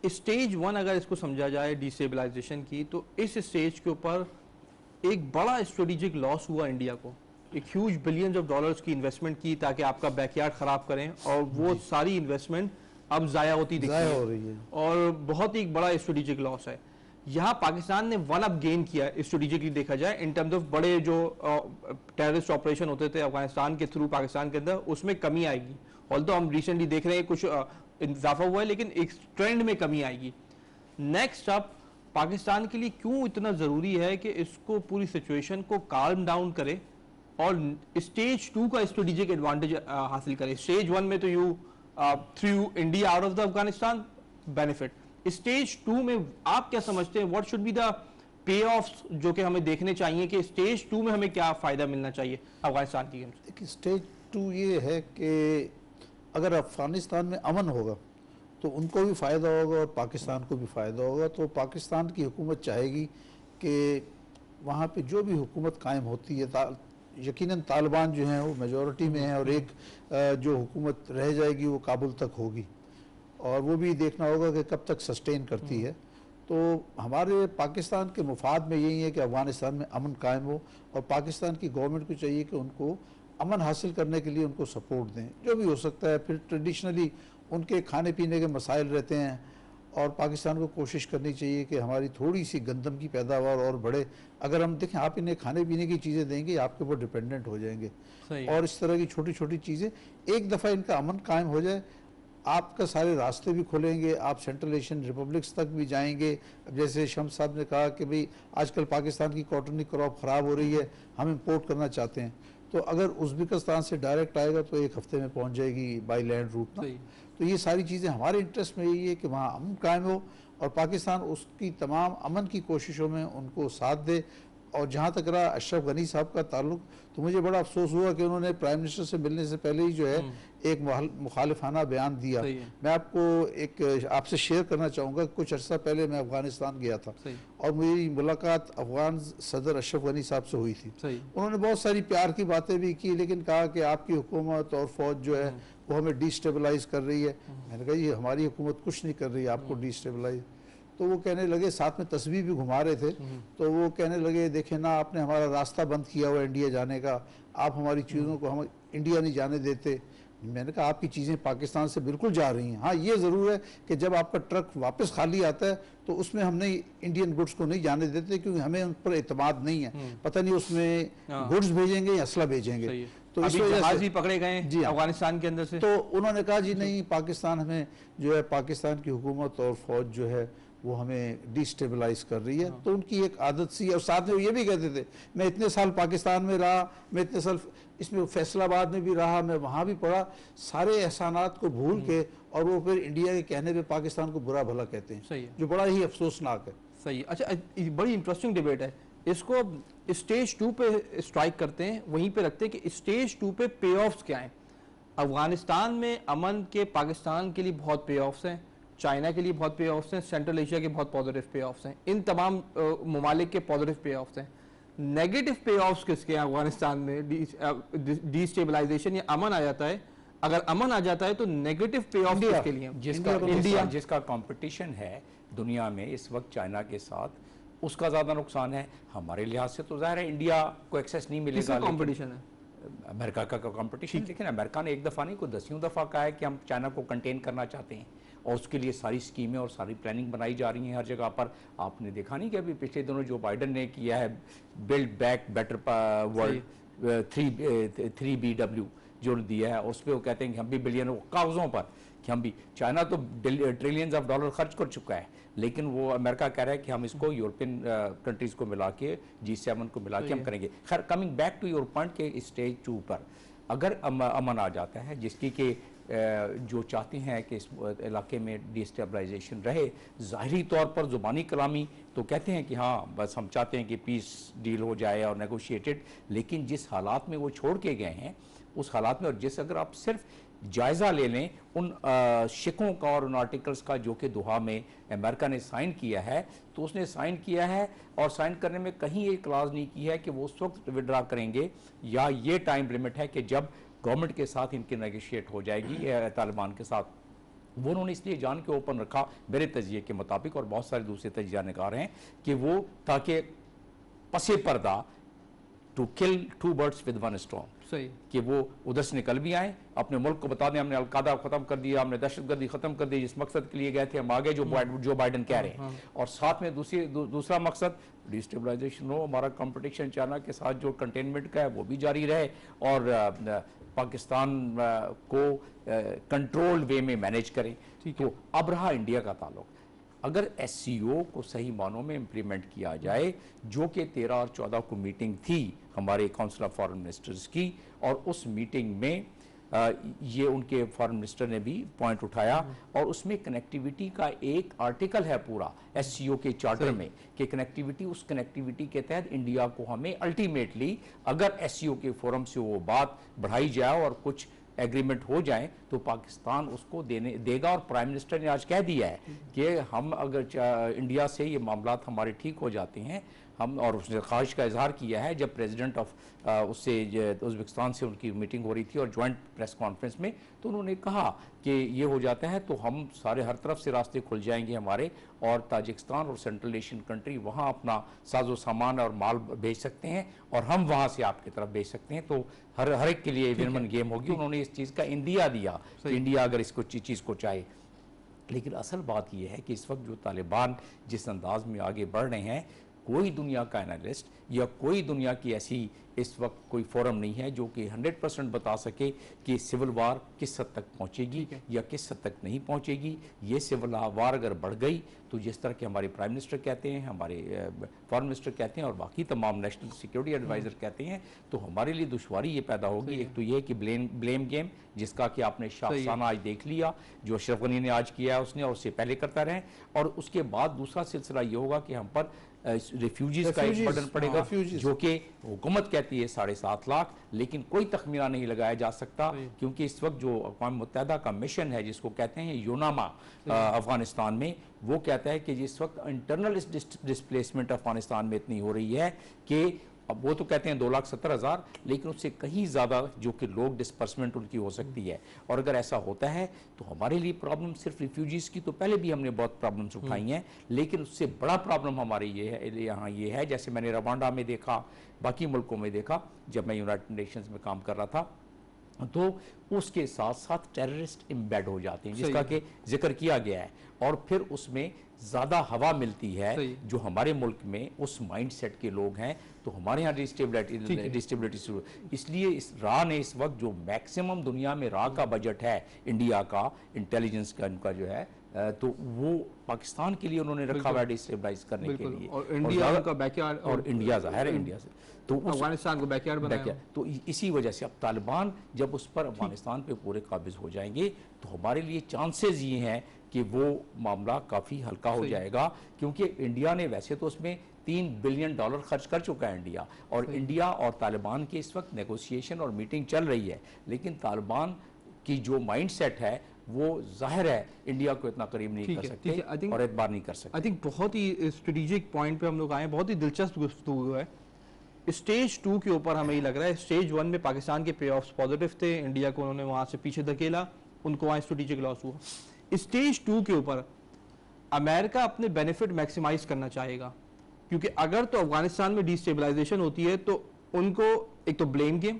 स्टेज 1 अगर इसको समझा जाए डिस्टेबलाइजेशन की, तो इस स्टेज के ऊपर एक बड़ा स्ट्रेटेजिक लॉस हुआ इंडिया को, एक ह्यूज बिलियंस ऑफ डॉलर्स की इन्वेस्टमेंट की ताकि आपका बैकयार्ड खराब करें, और वो सारी इन्वेस्टमेंट अब जाया होती दिख रही है और बहुत ही बड़ा स्ट्रेटेजिक लॉस है। यहाँ पाकिस्तान ने 1 अप गेन किया स्ट्रेटेजिकली देखा जाए इन टर्म्स ऑफ बड़े जो टेररिस्ट ऑपरेशन होते थे अफगानिस्तान के थ्रू पाकिस्तान के अंदर, उसमें कमी आएगी। ऑल्दो हम रिसेंटली देख रहे हैं कुछ इजाफा हुआ है, लेकिन एक ट्रेंड में कमी आएगी। नेक्स्ट अप पाकिस्तान के लिए क्यों इतना ज़रूरी है कि इसको पूरी सिचुएशन को काल्म डाउन करे और स्टेज 2 का स्ट्रेटेजिक एडवांटेज हासिल करें। स्टेज 1 में तो you through India out of the Afghanistan benefit, stage 2 में आप क्या समझते हैं what should be the pay offs जो कि हमें देखने चाहिए कि स्टेज 2 में हमें क्या फायदा मिलना चाहिए अफगानिस्तान की गेम से? देखिए स्टेज 2 ये है कि अगर अफगानिस्तान में अमन होगा तो उनको भी फ़ायदा होगा और पाकिस्तान को भी फ़ायदा होगा। तो पाकिस्तान की हुकूमत चाहेगी कि वहाँ पे जो भी हुकूमत कायम होती है, यकीनन तालिबान जो हैं वो मेजॉरिटी में है और एक जो हुकूमत रह जाएगी वो काबुल तक होगी और वो भी देखना होगा कि कब तक सस्टेन करती है। तो हमारे पाकिस्तान के मुफाद में यही है कि अफ़गानिस्तान में अमन कायम हो और पाकिस्तान की गवर्नमेंट को चाहिए कि उनको अमन हासिल करने के लिए उनको सपोर्ट दें जो भी हो सकता है। फिर ट्रेडिशनली उनके खाने पीने के मसाइल रहते हैं और पाकिस्तान को कोशिश करनी चाहिए कि हमारी थोड़ी सी गंदम की पैदावार और बढ़े। अगर हम देखें आप इन्हें खाने पीने की चीज़ें देंगे आपके ऊपर डिपेंडेंट हो जाएंगे और इस तरह की छोटी छोटी चीज़ें एक दफ़ा इनका अमन कायम हो जाए आपका सारे रास्ते भी खुलेंगे, आप सेंट्रल एशियन रिपब्लिक्स तक भी जाएंगे। अब जैसे शम्स साहब ने कहा कि भाई आजकल पाकिस्तान की कॉटन की क्रॉप ख़राब हो रही है, हम इंपोर्ट करना चाहते हैं, तो अगर उज़्बेकिस्तान से डायरेक्ट आएगा तो एक हफ्ते में पहुंच जाएगी बाई लैंड रूट ना। तो ये सारी चीज़ें हमारे इंटरेस्ट में यही है कि वहाँ अमन कायम हो और पाकिस्तान उसकी तमाम अमन की कोशिशों में उनको साथ दे। और जहाँ तक रहा अशरफ गनी साहब का ताल्लुक, तो मुझे बड़ा अफसोस हुआ कि उन्होंने प्राइम मिनिस्टर से मिलने से पहले ही जो है एक मुखालिफाना बयान दिया। मैं आपको एक आपसे शेयर करना चाहूँगा, कुछ अर्सा पहले मैं अफगानिस्तान गया था और मेरी मुलाकात अफगान सदर अशरफ गनी साहब से हुई थी। उन्होंने बहुत सारी प्यार की बातें भी की लेकिन कहा कि आपकी हुकूमत और फौज जो है वो हमें डिस्टेबलाइज कर रही है। मैंने कहा ये हमारी हुकूमत कुछ नहीं कर रही है आपको डिस्टेबलाइज। तो वो कहने लगे, साथ में तस्वीर भी घुमा रहे थे, तो वो कहने लगे देखे ना आपने हमारा रास्ता बंद किया हुआ इंडिया जाने का, आप हमारी चीज़ों को हम इंडिया नहीं जाने देते। मैंने कहा आपकी चीज़ें पाकिस्तान से बिल्कुल जा रही हैं। हाँ ये ज़रूर है कि जब आपका ट्रक वापस खाली आता है तो उसमें हमने इंडियन गुड्स को नहीं जाने देते क्योंकि हमें उन पर एतमाद नहीं है, पता नहीं उसमें गुड्स भेजेंगे या असला भेजेंगे। तो इस वजह से पकड़े गए जी अफगानिस्तान के अंदर से। तो उन्होंने कहा जी नहीं, पाकिस्तान हमें जो है पाकिस्तान की हुकूमत और फौज जो है वो हमें डिस्टेबलाइज कर रही है। तो उनकी एक आदत सी है और साथ में वो ये भी कहते थे मैं इतने साल पाकिस्तान में रहा, मैं इतने साल इसमें फैसलाबाद में भी रहा, मैं वहाँ भी पढ़ा, सारे एहसानात को भूल के और वो फिर इंडिया के कहने पे पाकिस्तान को बुरा भला कहते हैं। सही है, जो बड़ा ही अफसोसनाक है। सही है। अच्छा बड़ी इंटरेस्टिंग डिबेट है, इसको स्टेज 2 पे स्ट्राइक करते हैं, वहीं पे रखते हैं कि स्टेज 2 पे पे ऑफ्स क्या हैं। अफगानिस्तान में अमन के पाकिस्तान के लिए बहुत पे ऑफ्स हैं, चाइना के लिए बहुत पे ऑफ्स हैं, सेंट्रल एशिया के बहुत पॉजिटिव पे ऑफ्स हैं, इन तमाम ममालिक के पॉजिटिव पे ऑफ्स हैं। नेगेटिव पे ऑफ्स किसके हैं अफगानिस्तान में? डिस्टेबलाइजेशन या अमन आ जाता है, अगर अमन आ जाता है तो नेगेटिव पे ऑफ किसके लिए? जिसका कंपटीशन है दुनिया में इस वक्त चाइना के साथ, उसका ज़्यादा नुकसान है। हमारे लिहाज से तो ज़ाहिर है इंडिया को एक्सेस नहीं मिलेगा। कंपटीशन है अमेरिका का कंपटीशन। लेकिन अमेरिका ने एक दफ़ा नहीं कोई 10वीं दफ़ा कहा है कि हम चाइना को कंटेन करना चाहते हैं और उसके लिए सारी स्कीमें और सारी प्लानिंग बनाई जा रही हैं हर जगह पर। आपने देखा नहीं कि अभी पिछले दिनों जो बाइडन ने किया है build back better world 3BW जो दिया है, उस पर वो कहते हैं कि हम भी बिलियन कागज़ों पर कि हम भी, चाइना तो ट्रिलियंस ऑफ डॉलर खर्च कर चुका है लेकिन वो अमेरिका कह रहा है कि हम इसको यूरोपियन कंट्रीज़ को मिला के G7 को मिला के हम करेंगे। खैर coming back to your point के स्टेज 2 पर अगर अमन आ जाता है जिसकी कि जो चाहते हैं कि इस इलाके में डिस्टेबलाइजेशन रहे, ज़ाहिरी तौर पर ज़ुबानी कलामी तो कहते हैं कि हाँ बस हम चाहते हैं कि पीस डील हो जाए और नेगोशिएटेड, लेकिन जिस हालात में वो छोड़ के गए हैं उस हालात में, और जिस अगर आप सिर्फ जायज़ा ले लें उन शिकों का और उन आर्टिकल्स का जो कि दोहा में अमेरिका ने साइन किया है, तो उसने साइन किया है और साइन करने में कहीं एक क्लाज नहीं की है कि वो उस वक्त विड्रा करेंगे या ये टाइम लिमिट है कि जब गवर्नमेंट के साथ इनकी नेगोशिएट हो जाएगी तालिबान के साथ। वो उन्होंने इसलिए जान के ओपन रखा मेरे तजिए के मुताबिक, और बहुत सारे दूसरे तजियाकार हैं कि वो ताकि पसे पर्दा to kill 2 birds with 1 stone, सही कि वो उधर से निकल भी आए, अपने मुल्क को बता दें हमने अलकायदा खत्म कर दिया, हमने दहशतगर्दी खत्म कर दी, जिस मकसद के लिए गए थे हम आगे जो बाइडन कह रहे हैं। और साथ में दूसरा मकसद डिस्टेबलाइजेशन हो, हमारा कंपटीशन चाइना के साथ जो कंटेनमेंट का है वो भी जारी रहे और पाकिस्तान को कंट्रोल वे में मैनेज करें। तो अब रहा इंडिया का ताल्लुक, अगर SCO को सही मानों में इम्प्लीमेंट किया जाए, जो कि 13 और 14 को मीटिंग थी हमारे काउंसिल ऑफ फॉरेन मिनिस्टर्स की, और उस मीटिंग में ये उनके फॉरेन मिनिस्टर ने भी पॉइंट उठाया, और उसमें कनेक्टिविटी का एक आर्टिकल है पूरा SCO के चार्टर में कि कनेक्टिविटी, उस कनेक्टिविटी के तहत इंडिया को हमें अल्टीमेटली अगर SCO के फोरम से वो बात बढ़ाई जाए और कुछ एग्रीमेंट हो जाए तो पाकिस्तान उसको देगा। और प्राइम मिनिस्टर ने आज कह दिया है कि हम अगर इंडिया से ये मामला हमारे ठीक हो जाते हैं, हम, और उसने ख्वाहिश का इजहार किया है जब प्रेसिडेंट ऑफ उससे उज़्बेकिस्तान से उनकी मीटिंग हो रही थी और जॉइंट प्रेस कॉन्फ्रेंस में, तो उन्होंने कहा कि ये हो जाता है तो हम सारे हर तरफ से रास्ते खुल जाएंगे हमारे, और ताजिकिस्तान और सेंट्रल एशियन कंट्री वहाँ अपना साजो सामान और माल भेज सकते हैं और हम वहाँ से आपकी तरफ भेज सकते हैं, तो हर एक के लिए विन विन गेम होगी। उन्होंने इस चीज़ का इंदिया दिया कि इंडिया अगर इसको चीज़ को चाहे। लेकिन असल बात यह है कि इस वक्त जो तालिबान जिस अंदाज में आगे बढ़ रहे हैं, कोई दुनिया का एनालिस्ट या कोई दुनिया की ऐसी इस वक्त कोई फोरम नहीं है जो कि 100% बता सके कि सिविल वार किस हद तक पहुंचेगी या किस हद तक नहीं पहुंचेगी। ये सिविल वार अगर बढ़ गई तो जिस तरह के हमारे प्राइम मिनिस्टर कहते हैं, हमारे फॉरेन मिनिस्टर कहते हैं और बाकी तमाम नेशनल सिक्योरिटी एडवाइज़र कहते हैं, तो हमारे लिए दुश्वारी ये पैदा होगी। एक तो ये कि ब्लेम गेम, जिसका कि आपने शाफसाना आज देख लिया, जो अशरफ गनी ने आज किया है उसने, और उससे पहले करता रहे, और उसके बाद दूसरा सिलसिला ये होगा कि हम पर रिफ्यूजीज का एक बर्डन पड़ेगा, जो कि हुकूमत कहती है 7.5 लाख, लेकिन कोई तखमीना नहीं लगाया जा सकता, क्योंकि इस वक्त जो अक़वाम मुत्तहिदा का मिशन है जिसको कहते हैं यूनामा अफगानिस्तान में, वो कहता है कि जिस वक्त इंटरनल डिस्प्लेसमेंट अफगानिस्तान में इतनी हो रही है कि अब वो तो कहते हैं 2,70,000, लेकिन उससे कहीं ज़्यादा जो कि लोग डिस्पर्समेंट उनकी हो सकती है। और अगर ऐसा होता है तो हमारे लिए प्रॉब्लम सिर्फ रिफ्यूजीज़ की तो पहले भी हमने बहुत प्रॉब्लम्स उठाई हैं, लेकिन उससे बड़ा प्रॉब्लम हमारे यहाँ ये है, जैसे मैंने रवांडा में देखा, बाकी मुल्कों में देखा, जब मैं यूनाइटेड नेशंस में काम कर रहा था, तो उसके साथ साथ टेररिस्ट एम्बेड हो जाते हैं, जिसका कि जिक्र किया गया है, और फिर उसमें ज़्यादा हवा मिलती है जो हमारे मुल्क में उस माइंडसेट के लोग हैं, तो हमारे यहाँ डिस्टेबिलिटी शुरू। इसलिए इस राह ने इस वक्त जो मैक्सिमम दुनिया में राह का बजट है इंडिया का, इंटेलिजेंस का उनका जो है, तो वो पाकिस्तान के लिए उन्होंने रखा हुआ है डिस्टेबलाइज करने के लिए, और इंडिया का बैकयार्ड, और इंडिया ज़ाहिर है इंडिया से तो अफगानिस्तान को बैकयार्ड बनाया। तो इसी वजह से अब तालिबान जब उस पर अफगानिस्तान पे पूरे काबिज हो जाएंगे तो हमारे लिए चांसेस ये हैं कि वो मामला काफ़ी हल्का हो जाएगा, क्योंकि इंडिया ने वैसे तो उसमें $3 बिलियन खर्च कर चुका है इंडिया, और इंडिया और तालिबान के इस वक्त नेगोशिएशन और मीटिंग चल रही है, लेकिन तालिबान की जो माइंड सेट है वो जाहिर है इंडिया को इतना करीब नहीं कर सकते और एतबार नहीं कर सकते। आई थिंक बहुत ही स्ट्रेटेजिक पॉइंट पे हम लोग आए, बहुत ही दिलचस्प गुफ्तगू है। स्टेज 2 के ऊपर हमें ये लग रहा है, स्टेज 1 में पाकिस्तान के पे ऑफ्स पॉजिटिव थे, इंडिया को उन्होंने वहाँ से पीछे धकेला, उनको वहाँ स्ट्रेटेजिक लॉस हुआ। स्टेज 2 के ऊपर अमेरिका अपने बेनिफिट मैक्सिमाइज करना चाहेगा, क्योंकि अगर तो अफगानिस्तान में डिस्टेबलाइजेशन होती है तो उनको एक तो ब्लेम गेम,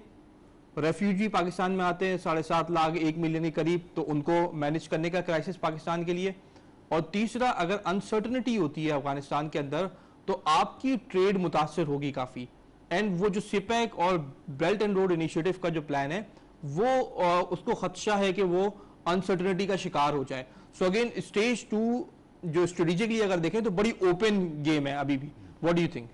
रेफ्यूजी पाकिस्तान में आते हैं 7.5 लाख 1 मिलियन के करीब, तो उनको मैनेज करने का क्राइसिस पाकिस्तान के लिए, और तीसरा अगर अनसर्टनिटी होती है अफगानिस्तान के अंदर तो आपकी ट्रेड मुतासर होगी काफ़ी। एंड वो जो सिपेक और बेल्ट एंड रोड इनिशिएटिव का जो प्लान है वो उसको खदशा है कि वो अनसर्टनिटी का शिकार हो जाए। सो अगेन स्टेज 2 जो स्ट्रेटेजिकली अगर देखें तो बड़ी ओपन गेम है अभी भी। What do you think?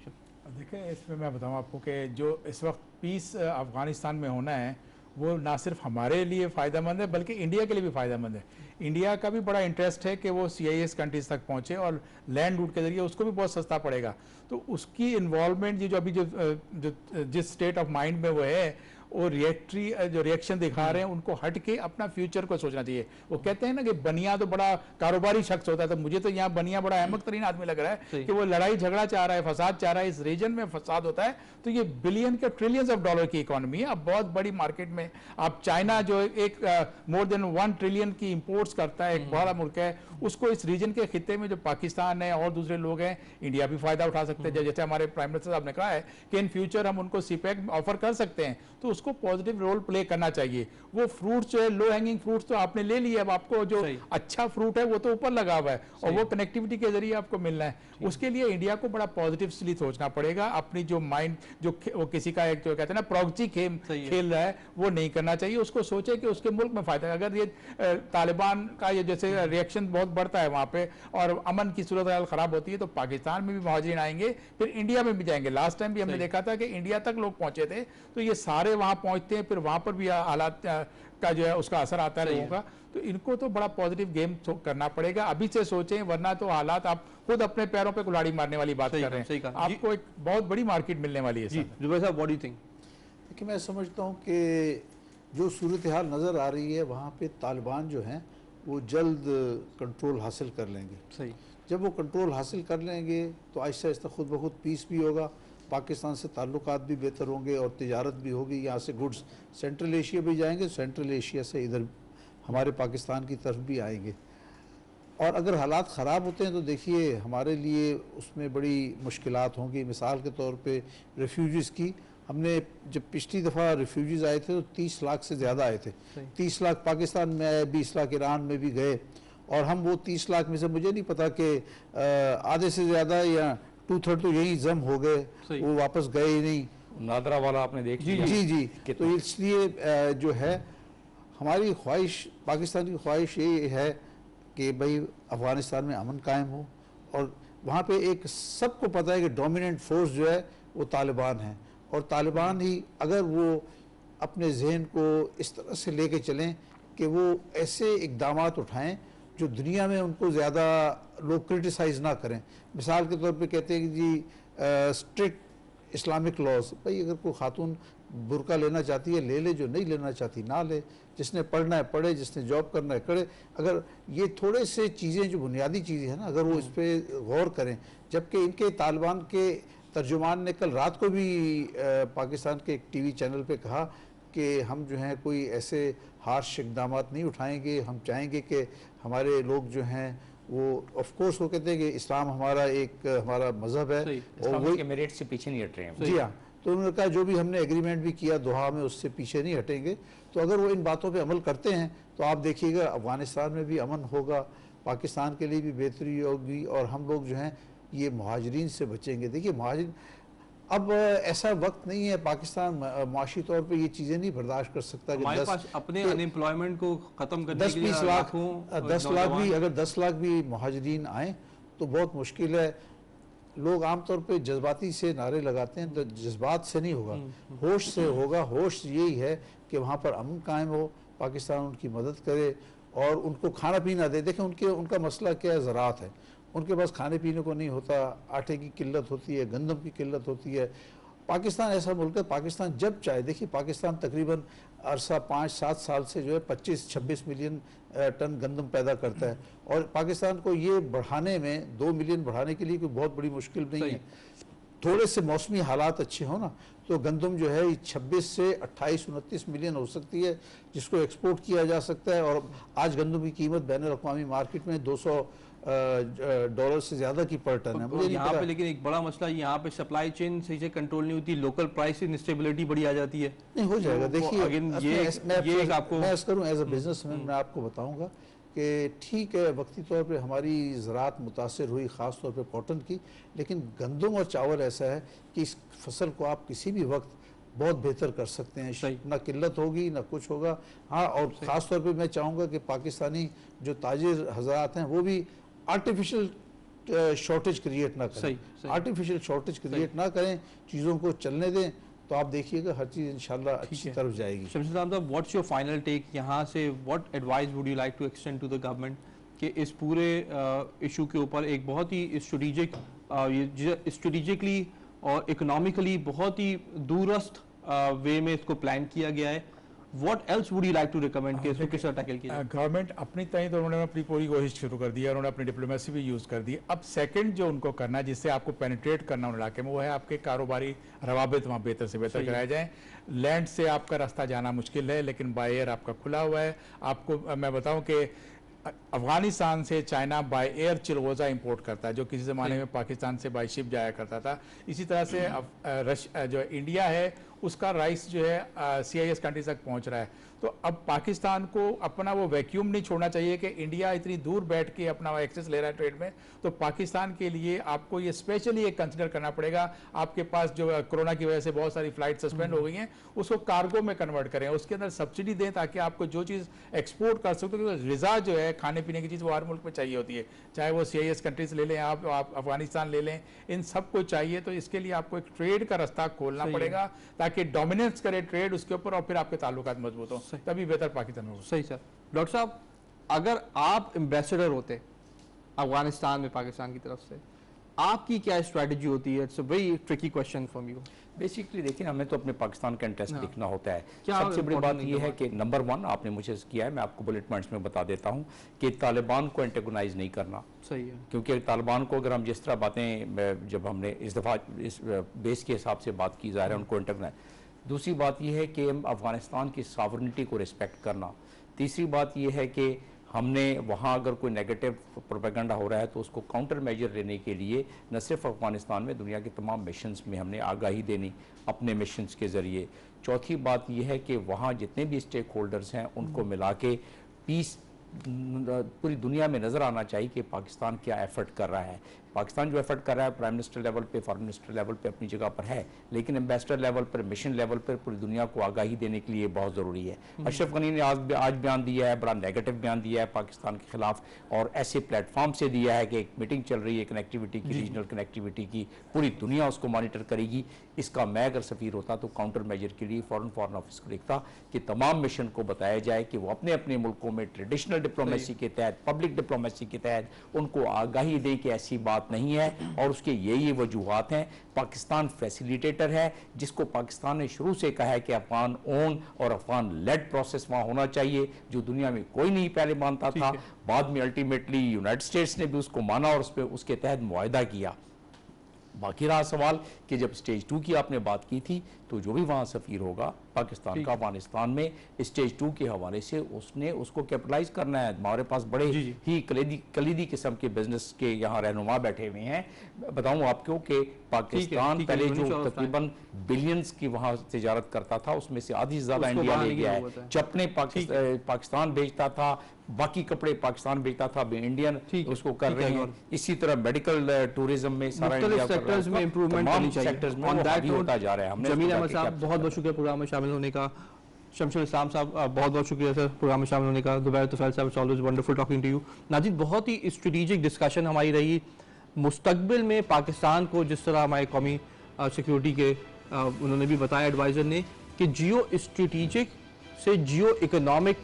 देखिए, इसमें मैं बताऊं आपको कि जो इस वक्त पीस अफगानिस्तान में होना है वो ना सिर्फ हमारे लिए फ़ायदेमंद है बल्कि इंडिया के लिए भी फ़ायदेमंद है। इंडिया का भी बड़ा इंटरेस्ट है कि वो CIS कंट्रीज तक पहुंचे और लैंड रूट के जरिए उसको भी बहुत सस्ता पड़ेगा, तो उसकी इन्वॉल्वमेंट जो अभी जिस स्टेट ऑफ माइंड में वो है, वो रिएक्शन दिखा रहे हैं, उनको हट के अपना फ्यूचर को सोचना चाहिए। वो कहते हैं ना कि बनिया तो बड़ा कारोबारी शख्स होता है, तो मुझे तो यहाँ बनिया बड़ा अहमद तरीन आदमी लग रहा है कि वो लड़ाई झगड़ा चाह रहा है, फसाद चाह रहा है। इस रीजन में फसाद होता है तो ये बिलियन के ट्रिलियंस ऑफ डॉलर की इकोनॉमी है। अब बहुत बड़ी मार्केट में आप चाइना जो एक मोर देन 1 ट्रिलियन की इंपोर्ट्स करता है, एक बड़ा मुल्क है, उसको इस रीजन के खिते में जो पाकिस्तान है और दूसरे लोग हैं, इंडिया भी फायदा उठा सकते हैं। जैसे हमारे प्राइम मिनिस्टर साहब ने कहा है कि इन फ्यूचर हम उनको CPEC ऑफर कर सकते हैं, तो उसको पॉजिटिव रोल प्ले करना चाहिए। वो फ्रूट्स जो है, लो हैंगिंग फ्रूट्स तो आपने ले लिए, अब आपको जो अच्छा फ्रूट है वो तो ऊपर लगा हुआ है और वो कनेक्टिविटी के जरिए आपको मिलना है। उसके लिए इंडिया को बड़ा पॉजिटिवली सोचना पड़ेगा। अपनी जो माइंड जो वो किसी का एक जो कहते हैं ना प्रॉक्सी गेम खेल रहा है वो नहीं करना चाहिए। उसको सोचे कि उसके मुल्क में फायदा, अगर ये तालिबान का ये जैसे रिएक्शन बहुत बढ़ता है वहां पे और अमन की सूरत हाल खराब होती है तो पाकिस्तान में भी मुहाजिरीन आएंगे, फिर इंडिया में भी जाएंगे। लास्ट टाइम भी हमने देखा था कि इंडिया तक लोग पहुंचे थे, तो ये सारे वहां पहुंचते हैं, फिर वहां पर भी हालात का जो है उसका असर आता है लोगों का। तो इनको तो बड़ा पॉजिटिव गेम करना पड़ेगा, अभी से सोचें, वरना तो हालात आप खुद अपने पैरों पे कुल्हाड़ी मारने वाली बात कर रहे हैं। आपको एक बहुत बड़ी मार्केट मिलने वाली है। जुबैर साहब, व्हाट डू यू थिंक? देखिए, मैं समझता हूँ कि जो सूरत हाल नज़र आ रही है वहाँ पे तालिबान जो हैं वो जल्द कंट्रोल हासिल कर लेंगे। सही। जब वो कंट्रोल हासिल कर लेंगे तो आहिस्ता आहिस्ता खुद ब खुद पीस भी होगा, पाकिस्तान से ताल्लुकात भी बेहतर होंगे और तिजारत भी होगी। यहाँ से गुड्स सेंट्रल एशिया भी जाएंगे, सेंट्रल एशिया से इधर हमारे पाकिस्तान की तरफ भी आएंगे। और अगर हालात ख़राब होते हैं तो देखिए हमारे लिए उसमें बड़ी मुश्किलात होंगी। मिसाल के तौर पे रेफ्यूजीज़ की, हमने जब पिछली दफ़ा रेफ्यूजीज़ आए थे तो 30 लाख से ज़्यादा आए थे। 30 लाख पाकिस्तान में आए, 20 लाख ईरान में भी गए, और हम वो 30 लाख में से मुझे नहीं पता कि आधे से ज़्यादा या 2/3 तो यही जम हो गए, वो वापस गए ही नहीं। नादरा वाला आपने देख लिया। जी। तो इसलिए जो है हमारी ख्वाहिश, पाकिस्तान की ख्वाहिश ये है कि भाई अफ़गानिस्तान में अमन कायम हो, और वहाँ पे एक सबको पता है कि डोमिनेंट फोर्स जो है वो तालिबान है, और तालिबान ही अगर वो अपने जहन को इस तरह से लेके चलें कि वो ऐसे इक़दामात उठाएं जो दुनिया में उनको ज़्यादा लोग क्रिटिसाइज़ ना करें। मिसाल के तौर पे कहते हैं कि जी स्ट्रिक्ट इस्लामिक लॉज, भाई अगर कोई खातून बुर्का लेना चाहती है ले ले, जो नहीं लेना चाहती ना ले, जिसने पढ़ना है पढ़े, जिसने जॉब करना है करे। अगर ये थोड़े से चीज़ें जो बुनियादी चीज़ें हैं ना, अगर वो इस पर गौर करें, जबकि इनके तालिबान के तर्जुमान ने कल रात को भी पाकिस्तान के एक टीवी चैनल पे कहा कि हम जो हैं कोई ऐसे हार्श इक़दामात नहीं उठाएंगे, हम चाहेंगे कि हमारे लोग जो हैं वो ऑफ कोर्स वो कहते हैं कि इस्लाम हमारा एक हमारा मज़हब है और वो के मेरिट से पीछे नहीं हट रहे हैं। जी हाँ, तो उन्होंने कहा जो भी हमने एग्रीमेंट भी किया दोहा में उससे पीछे नहीं हटेंगे। तो अगर वो इन बातों पे अमल करते हैं तो आप देखिएगा अफ़गानिस्तान में भी अमन होगा, पाकिस्तान के लिए भी बेहतरी होगी, और हम लोग जो हैं ये मुहाजिरीन से बचेंगे। देखिए मुहाजिर, अब ऐसा वक्त नहीं है, पाकिस्तान माशी तौर पे ये चीज़ें नहीं बर्दाश्त कर सकता कि हमारे पास अपने अनएम्प्लॉयमेंट को ख़त्म करने के लिए 10 लाख भी, अगर 10 लाख भी मुहाजिरीन आए तो बहुत मुश्किल है। लोग आमतौर पे जज्बाती से नारे लगाते हैं, तो जज्बात से नहीं होगा, होश से होगा। होश यही है कि वहाँ पर अमन कायम हो, पाकिस्तान उनकी मदद करे और उनको खाना पीना दे। देखें उनका मसला क्या है, ज़राअत है, उनके पास खाने पीने को नहीं होता, आटे की किल्लत होती है, गंदम की किल्लत होती है। पाकिस्तान ऐसा मुल्क है, पाकिस्तान जब चाहे, देखिए पाकिस्तान तकरीबन अरसा 5-7 साल से जो है 25-26 मिलियन टन गंदम पैदा करता है, और पाकिस्तान को ये बढ़ाने में 2 मिलियन बढ़ाने के लिए कोई बहुत बड़ी मुश्किल नहीं है। थोड़े से मौसमी हालात अच्छे हो ना तो गंदम जो है 26 से 28-29 मिलियन हो सकती है, जिसको एक्सपोर्ट किया जा सकता है। और आज गंदम की कीमत बैनुल-अक़वामी मार्केट में $200 से ज़्यादा की पर टन है। मुझे यहाँ पे लेकिन एक बड़ा मसला, यहाँ पे सप्लाई चेन सही से कंट्रोल नहीं होती, लोकल प्राइस इंस्टेबिलिटी बड़ी आ जाती है। नहीं हो जाएगा। देखिए ये आपको मैं करूँ एज अ बिजनेसमैन, मैं आपको बताऊँगा कि ठीक है वक्ती तौर पे हमारी ज़राअत मुतासर हुई, ख़ास तौर पे कॉटन की, लेकिन गंदम और चावल ऐसा है कि इस फसल को आप किसी भी वक्त बहुत बेहतर कर सकते हैं, ना किल्लत होगी ना कुछ होगा। हाँ, और ख़ास तौर पे मैं चाहूँगा कि पाकिस्तानी जो ताजिर हज़रात हैं वो भी आर्टिफिशियल शॉर्टेज क्रिएट ना करें, आर्टिफिशियल शॉर्टेज क्रिएट ना करें, चीज़ों को चलने दें, तो आप देखिएगा हर चीज़ इंशाल्लाह अच्छी तरफ जाएगी। शमशेद साहब, व्हाट्स योर फाइनल टेक यहाँ से, what advice would you like to extend to the government कि इस पूरे इशू के ऊपर एक बहुत ही स्ट्रेटेजिकली और इकोनॉमिकली बहुत ही दूरस्थ वे में इसको प्लान किया गया है, What else would you like to recommend कि इसको किस तरह टैकल किया? गवर्नमेंट अपनी तरह तो उन्होंने अपनी पूरी कोशिश शुरू कर दी है, उन्होंने अपनी डिप्लोमेसी भी यूज़ कर दी। अब सेकंड जो उनको करना है, जिससे आपको पेनिट्रेट करना उन इलाके में, वो है आपके कारोबारी रवाबित वहाँ बेहतर से बेहतर कराए जाएँ। लैंड से आपका रास्ता जाना मुश्किल है, लेकिन बाय एयर आपका खुला हुआ है। आपको मैं बताऊँ कि अफगानिस्तान से China by air chilgoza import करता है, जो किसी ज़माने में पाकिस्तान से बाय शिप जाया करता था। इसी तरह से जो इंडिया है उसका राइस जो है CIS कंट्रीज तक पहुंच रहा है। तो अब पाकिस्तान को अपना वो वैक्यूम नहीं छोड़ना चाहिए कि इंडिया इतनी दूर बैठ के अपना एक्सेस ले रहा है ट्रेड में। तो पाकिस्तान के लिए आपको ये स्पेशली एक कंसिडर करना पड़ेगा। आपके पास जो कोरोना की वजह से बहुत सारी फ्लाइट सस्पेंड हो गई हैं, उसको कार्गो में कन्वर्ट करें, उसके अंदर सब्सिडी दें ताकि आपको जो चीज़ एक्सपोर्ट कर सकते हो, क्योंकि ग़िज़ा जो है खाने पीने की चीज़ वो हर मुल्क में चाहिए होती है, चाहे वो CIS कंट्रीज ले लें, आप अफगानिस्तान ले लें, इन सबको चाहिए। तो इसके लिए आपको एक ट्रेड का रास्ता खोलना पड़ेगा ताकि डोमिनेंस करे ट्रेड उसके ऊपर और फिर आपके ताल्लुकात मजबूत हो, तभी बेहतर पाकिस्तान होगा। सही सर। डॉक्टर साहब, अगर आप एम्बेसडर होते अफगानिस्तान में पाकिस्तान की तरफ से, आपकी क्या स्ट्रैटेजी होती है? It's a very tricky question from you. Basically देखिए, हमें तो अपने पाकिस्तान का इंटरेस्ट देखना होता है। क्या सबसे बड़ी बात important यह है कि नंबर 1 आपने मुझे किया है, मैं आपको बुलेट पॉइंट्स में बता देता हूं कि तालिबान को एंटेगोनाइज नहीं करना। सही है। क्योंकि तालिबान को अगर हम जिस तरह बातें जब हमने इस दफ़ा इस बेस के हिसाब से बात की, ज़ाहिर है उनको एंटेगोनाइज। दूसरी बात यह है कि हम अफगानिस्तान की सॉवरेनिटी को रिस्पेक्ट करना। तीसरी बात यह है कि हमने वहाँ अगर कोई नेगेटिव प्रोपेगेंडा हो रहा है तो उसको काउंटर मेजर लेने के लिए न सिर्फ अफगानिस्तान में, दुनिया के तमाम मिशंस में हमने आगाही देनी अपने मिशंस के ज़रिए। चौथी बात यह है कि वहाँ जितने भी स्टेक होल्डर्स हैं उनको मिला के पीस पूरी दुनिया में नज़र आना चाहिए कि पाकिस्तान क्या एफर्ट कर रहा है। पाकिस्तान जो एफर्ट कर रहा है प्राइम मिनिस्टर लेवल पे, फॉरेन मिनिस्टर लेवल पे अपनी जगह पर है, लेकिन एम्बेसडर लेवल पर, मिशन लेवल पर पूरी दुनिया को आगाही देने के लिए बहुत ज़रूरी है। अशरफ गनी ने आज बयान दिया है, बड़ा नेगेटिव बयान दिया है पाकिस्तान के खिलाफ, और ऐसे प्लेटफॉर्म से दिया है कि एक मीटिंग चल रही है कनेक्टिविटी की, रीजनल कनेक्टिविटी की, पूरी दुनिया उसको मॉनिटर करेगी। इसका मैं अगर सफ़ीर होता तो काउंटर मेजर के लिए फॉरेन ऑफिस को लिखता कि तमाम मिशन को बताया जाए कि वो अपने अपने मुल्कों में ट्रेडिशनल डिप्लोमेसी के तहत, पब्लिक डिप्लोमेसी के तहत उनको आगाही दें कि ऐसी बात नहीं है और उसके यही वजूहात हैं। पाकिस्तान फैसिलिटेटर है, जिसको पाकिस्तान ने शुरू से कहा है कि अफगान ओन और अफगान लेड प्रोसेस वहाँ होना चाहिए, जो दुनिया में कोई नहीं पहले मानता था। बाद में अल्टीमेटली यूनाइटेड स्टेट्स ने भी उसको माना और उस पर उसके तहत मुआहदा किया। बाकी रहा सवाल कि जब स्टेज 2 की आपने बात की थी, तो जो भी वहाँ सफ़ीर होगा पाकिस्तान का अफगानिस्तान में स्टेज 2 के हवाले से उसने उसको कैपिटलाइज करना है। हमारे पास बड़े ही कलीदी किस्म के बिजनेस के यहाँ रहनुमा बैठे हुए हैं। बताऊँ आपको कि पाकिस्तान पहले जो तकरीबन बिलियंस की वहाँ तिजारत करता था, उसमें से आधी से ज़्यादा इंडिया ले गया है। चप्पलें पाकिस्तान भेजता था, बाकी कपड़े पाकिस्तान भेजता था, इंडियन उसको कर रहे हैं। इसी तरह मेडिकल टूरिज्म में सारा इंडिया सेक्टर्स में इंप्रूवमेंट होनी चाहिए। सेक्टर्स में होता जा रहा है। हमने जमील अहमद साहब बहुत बहुत शुक्रिया प्रोग्राम में शामिल होने का। शमशुल इस्लाम साहब बहुत बहुत शुक्रिया सर प्रोग्राम में शामिल होने का। जुबैर तुफैल साहब, it's always wonderful talking to you. नाज़रीन, बहुत ही स्ट्रेटेजिक डिस्कशन हमारी रही मुस्तकबिल में पाकिस्तान को, जिस तरह हमारे कौमी सिक्योरिटी के उन्होंने भी बताया एडवाइज़र ने कि जियो स्ट्रेटेजिक से जियो इकोनॉमिक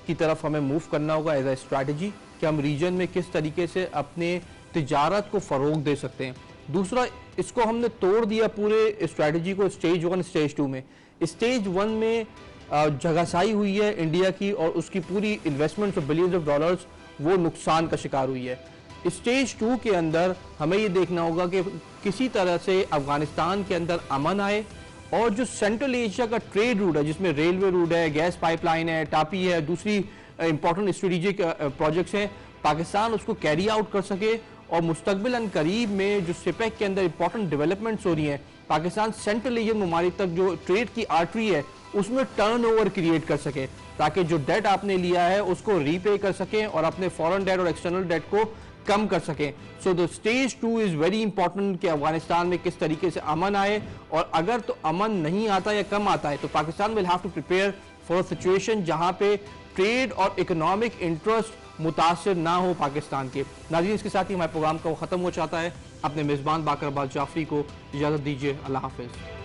की तरफ हमें मूव करना होगा एज ए स्ट्रैटेजी, कि हम रीजन में किस तरीके से अपने तिजारत को फ़रोग दे सकते हैं। दूसरा, इसको हमने तोड़ दिया पूरे स्ट्रैटेजी को स्टेज 1 स्टेज 2 में। स्टेज 1 में जगहसाई हुई है इंडिया की और उसकी पूरी investment of billions of dollars वो नुकसान का शिकार हुई है। स्टेज 2 के अंदर हमें ये देखना होगा कि किसी तरह से अफगानिस्तान के अंदर अमन आए और जो सेंट्रल एशिया का ट्रेड रूट है, जिसमें रेलवे रूट है, गैस पाइपलाइन है, टापी है, दूसरी इंपॉर्टेंट स्ट्रेटेजिक प्रोजेक्ट्स हैं, पाकिस्तान उसको कैरी आउट कर सके और मुस्तकबिलन करीब में जो सिपेक के अंदर इंपॉर्टेंट डेवलपमेंट्स हो रही हैं, पाकिस्तान सेंट्रल एशियन ममालिक तक जो ट्रेड की आर्टरी है उसमें टर्नओवर क्रिएट कर सके, ताकि जो डेट आपने लिया है उसको रीपे कर सकें और अपने फॉरेन डेट और एक्सटर्नल डेट को कम कर सकें। So the stage 2 is very important कि अफगानिस्तान में किस तरीके से अमन आए, और अगर तो अमन नहीं आता या कम आता है तो Pakistan will have to prepare for a situation जहां पे ट्रेड और इकोनॉमिक इंटरेस्ट मुतासिर ना हो पाकिस्तान के। नाज़रीन, इसके साथ ही हमारे प्रोग्राम का वो ख़त्म हो जाता है। अपने मेज़बान बाकर अब्बास जाफरी को इजाज़त दीजिए। अल्लाह हाफ़िज़।